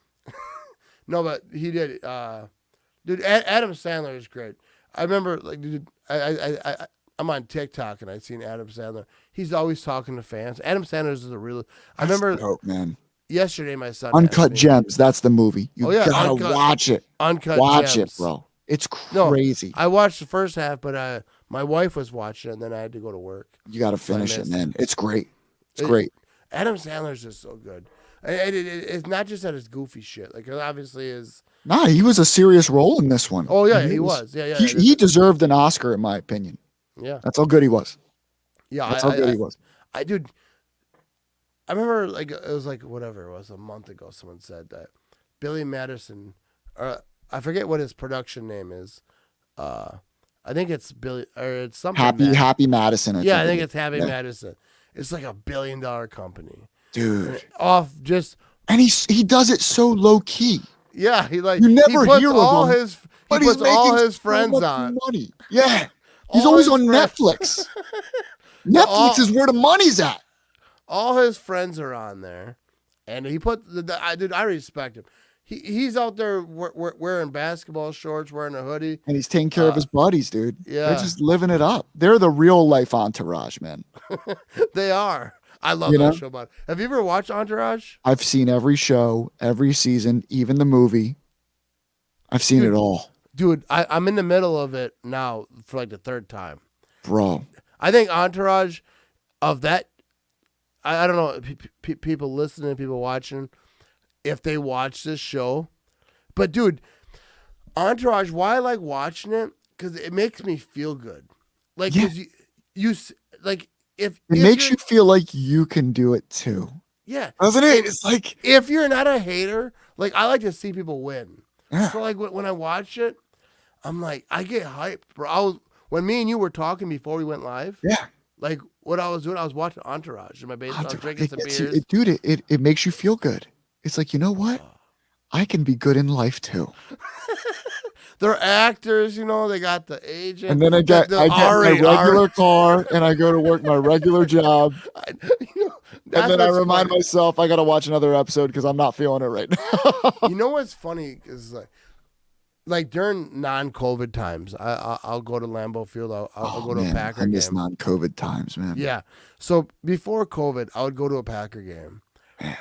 S1: No, but he did. Dude, Adam Sandler is great. I remember, like, dude, I'm on TikTok and I've seen Adam Sandler. He's always talking to fans. Adam Sandler is a real. I remember,
S2: man.
S1: Yesterday, my son.
S2: Uncut Gems. That's the movie. You gotta watch it. Watch it, bro. It's crazy.
S1: No, I watched the first half, but my wife was watching it, and then I had to go to work.
S2: You got to finish it, man. It's great. It's great.
S1: Adam Sandler's just so good. It's not just that it's goofy shit. Like, obviously is.
S2: Nah, he was a serious role in this one.
S1: Oh, yeah, he was. Yeah.
S2: He deserved an Oscar, in my opinion.
S1: Yeah.
S2: That's how good he was.
S1: Yeah,
S2: that's how good he was.
S1: Dude, I remember, like, it was like, whatever it was, a month ago, someone said that Billy Madison, I forget what his production name is. I think it's Billy, or it's something.
S2: Happy Madison.
S1: I think it's Happy Madison. It's like $1 billion company,
S2: dude.
S1: And
S2: he does it so low key.
S1: Yeah, he
S2: you never hear
S1: all
S2: of him.
S1: He puts all his friends
S2: so
S1: on.
S2: Money. Yeah, he's always on Netflix. Netflix is where the money's at.
S1: All his friends are on there, and he put dude. I respect him. He's out there wearing basketball shorts, wearing a hoodie.
S2: And he's taking care of his buddies, dude.
S1: Yeah.
S2: They're just living it up. They're the real life entourage, man.
S1: They are. I love that show, man. Have you ever watched Entourage?
S2: I've seen every show, every season, even the movie. I've seen it all.
S1: Dude, I'm in the middle of it now for like the 3rd time.
S2: Bro.
S1: I think Entourage of that, I don't know, people listening, people watching, if they watch this show. But dude, Entourage, why I like watching it, because it makes me feel good. Like, cause you like, if
S2: makes you feel like you can do it too.
S1: Yeah.
S2: Doesn't it? It's like,
S1: if you're not a hater, like, I like to see people win. Yeah. So like when I watch it, I'm like, I get hyped, bro. When me and you were talking before we went live.
S2: Yeah.
S1: Like, what I was doing, I was watching Entourage in my basement. I was drinking some beers.
S2: Dude, it makes you feel good. It's like, you know what? I can be good in life too.
S1: They're actors, you know. They got the agent,
S2: And then I get my regular car, and I go to work my regular job.
S1: You know,
S2: And then I remind myself I got to watch another episode because I'm not feeling it right now.
S1: You know what's funny is like during non-COVID times, I'll go to Lambeau Field. I'll go to a Packer game. I miss
S2: non-COVID times, man.
S1: Yeah. So before COVID, I would go to a Packer game,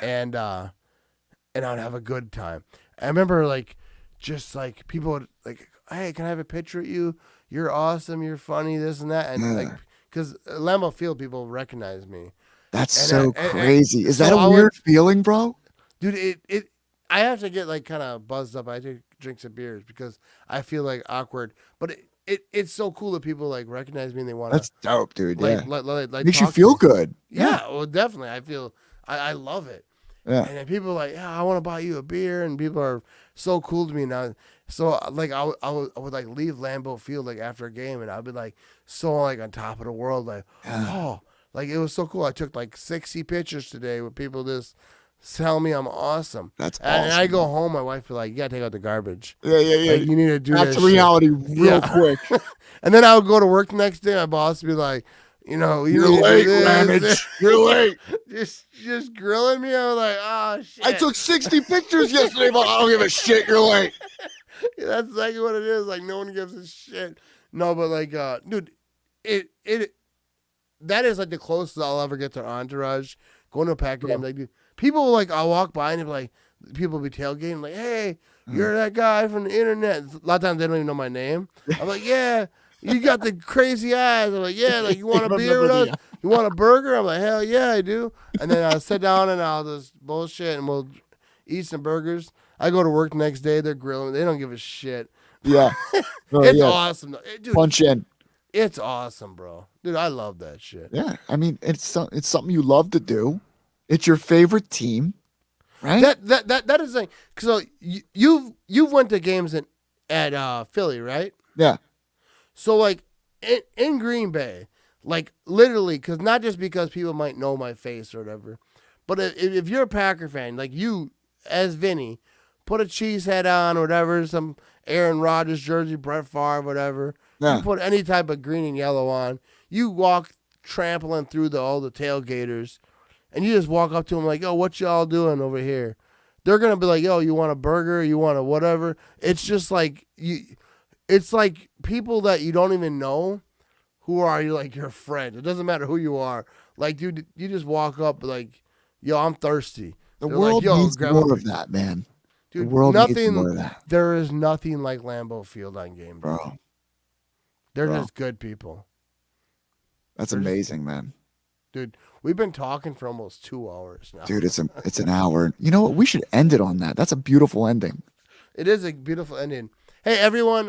S1: and I would have a good time. I remember just people would hey, can I have a picture with you? You're awesome. You're funny. This and that, and because Lambeau Field people recognize me.
S2: That's crazy. Is that a weird feeling, bro?
S1: Dude, I have to get kind of buzzed up. I have to drink some beers because I feel awkward. But it's so cool that people recognize me and they want to.
S2: That's dope, dude. Makes
S1: you
S2: feel good.
S1: Yeah, well, definitely. I feel I love it.
S2: Yeah.
S1: And then people are I want to buy you a beer, and people are so cool to me now. So I would leave Lambeau Field after a game, and I'd be so on top of the world, oh. It was so cool. I took 60 pictures today with people just tell me I'm awesome.
S2: That's awesome.
S1: And I go home, my wife be you got to take out the garbage.
S2: Yeah.
S1: You need to do that.
S2: That's reality real quick.
S1: And then I would go to work the next day. My boss would be you're
S2: late, Ramage. You're late.
S1: just grilling me. I was oh, shit.
S2: I took 60 pictures yesterday, but I don't give a shit. You're late.
S1: Yeah, that's exactly what it is. No one gives a shit. No, but dude, it that is the closest I'll ever get to Entourage. Going to a Packer game, people I'll walk by and they'll people will be tailgating, hey, you're that guy from the internet. A lot of times they don't even know my name. I'm yeah, you got the crazy eyes. I'm yeah, you want a beer with us? You want a burger? I'm hell yeah, I do. And then I'll sit down and I'll just bullshit and we'll eat some burgers. I go to work the next day, they're grilling. They don't give a shit.
S2: Yeah.
S1: It's awesome. Dude,
S2: punch in.
S1: It's awesome, bro. Dude, I love that shit.
S2: Yeah, I mean, it's something you love to do. It's your favorite team, right?
S1: That is because you've went to games at Philly, right?
S2: Yeah.
S1: So in Green Bay, literally, because not just because people might know my face or whatever, but if you're a Packer fan, you as Vinny, put a cheese head on or whatever, some Aaron Rodgers jersey, Brett Favre, whatever. Yeah. You put any type of green and yellow on, you walk trampling through all the tailgaters, and you just walk up to them yo, what y'all doing over here? They're going to be yo, you want a burger? You want a whatever? It's just it's people that you don't even know who are your friend. It doesn't matter who you are. Dude, you just walk up yo, I'm thirsty.
S2: The world needs more of that, man.
S1: Dude,
S2: the world needs more of that.
S1: There is nothing like Lambeau Field on game day.
S2: Bro.
S1: They're just good people.
S2: That's amazing, man.
S1: Dude, we've been talking for almost 2 hours now.
S2: Dude, it's an hour. You know what? We should end it on that. That's a beautiful ending.
S1: It is a beautiful ending. Hey, everyone,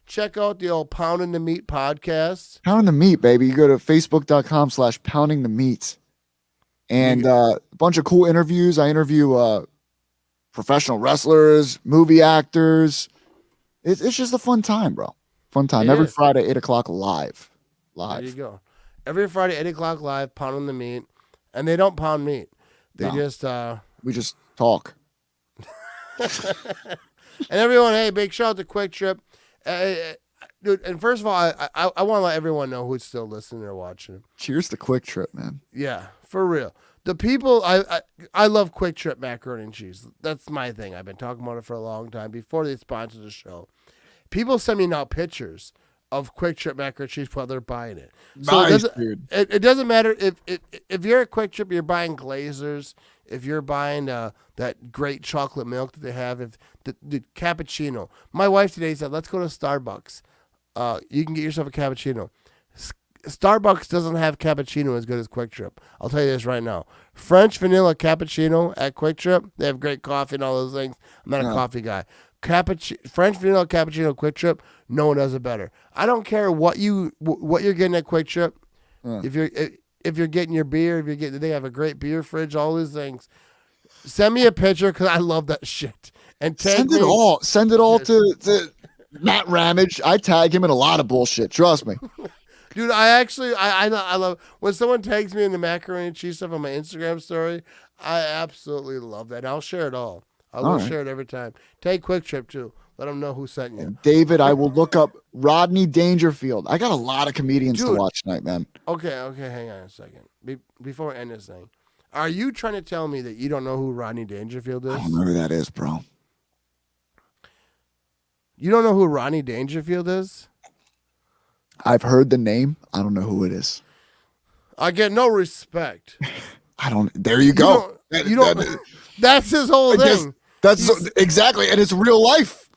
S1: check out the old Pounding the Meat podcast.
S2: Pounding the Meat, baby. You go to facebook.com/pounding the meat. And a bunch of cool interviews. I interview professional wrestlers, movie actors. It's just a fun time, bro. Fun time. Every Friday, 8 o'clock live.
S1: There you go. Every Friday, 8 o'clock live, Pounding the Meat. And they don't pound meat. They just...
S2: we just talk.
S1: And everyone, hey, big shout out to Quick Trip. Dude, and first of all, I want to let everyone know who's still listening or watching.
S2: Cheers to Quick Trip, man.
S1: Yeah, for real. The people, I love Quick Trip macaroni and cheese. That's my thing. I've been talking about it for a long time before they sponsored the show. People send me now pictures of Quick Trip macaroni and cheese while they're buying it. So
S2: nice, dude.
S1: It doesn't matter if you're at Quick Trip, you're buying Glazers. If you're buying that great chocolate milk that they have, if the cappuccino. My wife today said, let's go to Starbucks. You can get yourself a cappuccino. Starbucks doesn't have cappuccino as good as Quick Trip. I'll tell you this right now. French vanilla cappuccino at Quick Trip, they have great coffee and all those things. I'm not a coffee guy. French vanilla cappuccino Quick Trip, no one does it better. I don't care what you're getting at Quick Trip. If you're getting your beer, they have a great beer fridge, all these things. Send me a picture because I love that shit. And
S2: send it all to Matt Ramage. I tag him in a lot of bullshit. Trust me.
S1: Dude, I love when someone tags me in the macaroni and cheese stuff on my Instagram story. I absolutely love that. And I'll share it all. I will share it every time. Take Quick Trip too. Let them know who sent you.
S2: And David, I will look up Rodney Dangerfield. I got a lot of comedians to
S1: Dude.
S2: watch tonight, man.
S1: Okay, hang on a second. Before I end this thing, are you trying to tell me that you don't know who Rodney Dangerfield is?
S2: I don't know who that is, bro.
S1: You don't know who Rodney Dangerfield is?
S2: I've heard the name. I don't know who it is.
S1: I get no respect.
S2: I don't. There you go.
S1: You don't. That's his whole thing.
S2: That's exactly, and it's real life.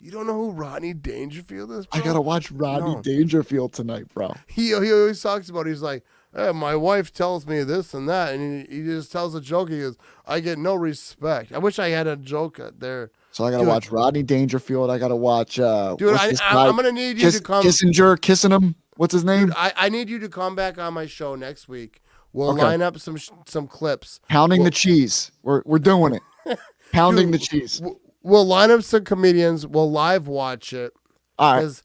S1: You don't know who Rodney Dangerfield is, bro?
S2: I gotta watch Rodney Dangerfield tonight, bro.
S1: He always talks about. He's like, hey, my wife tells me this and that, and he just tells a joke. He goes, I get no respect. I wish I had a joke there.
S2: So I gotta watch Rodney Dangerfield. I gotta watch.
S1: Dude, I'm gonna need you to come.
S2: Kissinger kissing him. What's his name?
S1: Dude, I need you to come back on my show next week. We'll line up some clips.
S2: Pounding the cheese. We're doing it. Pounding the cheese.
S1: We'll line up some comedians. We'll live watch it.
S2: All right.
S1: Because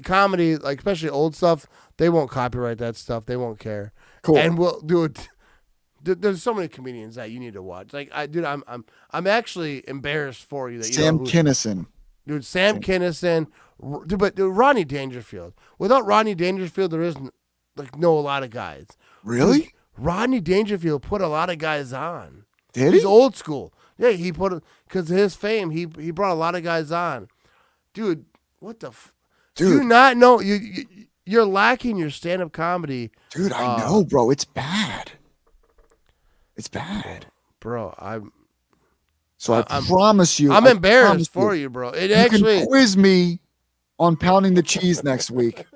S1: comedy, like especially old stuff, they won't copyright that stuff. They won't care.
S2: Cool.
S1: And we'll do it. There's so many comedians that you need to watch. Like I'm actually embarrassed for you that you
S2: Sam Kinison.
S1: Dude, Sam Kinison. But Rodney Dangerfield. Without Rodney Dangerfield, there isn't a lot of guys.
S2: Really?
S1: Rodney Dangerfield put a lot of guys on.
S2: Did
S1: He's
S2: he?
S1: old school. Yeah, he put because of his fame. He brought a lot of guys on. Dude, what the? Do you not know you're lacking your stand-up comedy?
S2: Dude, I know, bro. It's bad. It's bad,
S1: bro. I
S2: promise you.
S1: I'm embarrassed for you, bro.
S2: You can quiz me on pounding the cheese next week.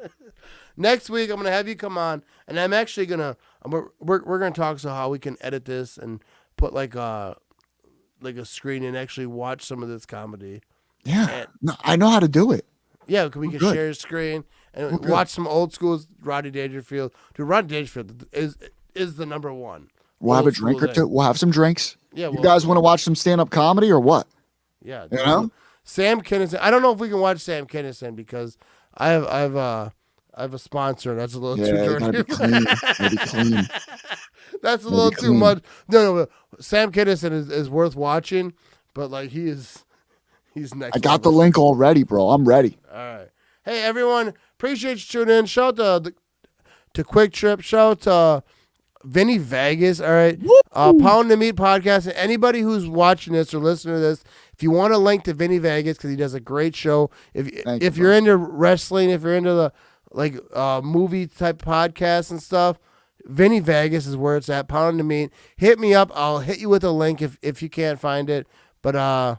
S1: Next week, I'm gonna have you come on, and I'm actually gonna we're gonna talk so how we can edit this and put like a screen and actually watch some of this comedy.
S2: Yeah, I know how to do it.
S1: Yeah, we can share a screen and watch some old schools. Rodney Dangerfield, dude. Rodney Dangerfield is the number one.
S2: We'll have a drink or two. We'll have some drinks.
S1: Yeah,
S2: you guys want to watch some stand-up comedy or what?
S1: Yeah,
S2: you know,
S1: Sam Kinison. I don't know if we can watch Sam Kinison because I have a sponsor. And that's a little too dirty.
S2: Gotta be clean. Gotta be clean.
S1: That's a little too much. No. Sam Kinison is worth watching, but like he's next.
S2: I got the link already, bro. I'm ready.
S1: All right. Hey everyone, appreciate you tuning in. Shout out to Quick Trip. Shout out to Vinny Vegas. All right. Pound the Meat podcast. And anybody who's watching this or listening to this, if you want a link to Vinny Vegas because he does a great show. If you're into wrestling, if you're into the movie type podcasts and stuff, Vinny Vegas is where it's at. Pound the Meat. Hit me up. I'll hit you with a link if you can't find it. But I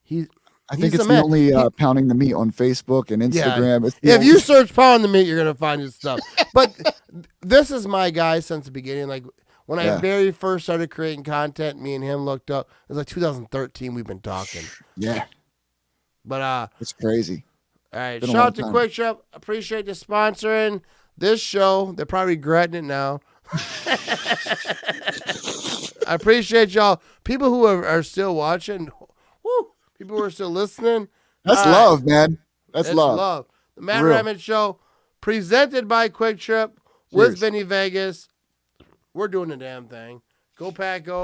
S1: think
S2: it's the only Pounding the Meat on Facebook and Instagram.
S1: Yeah. If you search Pound the Meat, you're gonna find his stuff. But this is my guy since the beginning. Like when I very first started creating content, me and him looked up. It was like 2013. We've been talking.
S2: Yeah.
S1: But
S2: it's crazy.
S1: All right. Shout out to Quick Trip. Appreciate the sponsoring this show. They're probably regretting it now. I appreciate y'all. People who are still watching. Woo, people who are still listening.
S2: That's love, man. That's love.
S1: The Matt Raymond Show, presented by Quick Trip with Vinny Vegas. We're doing the damn thing. Go Pack, go.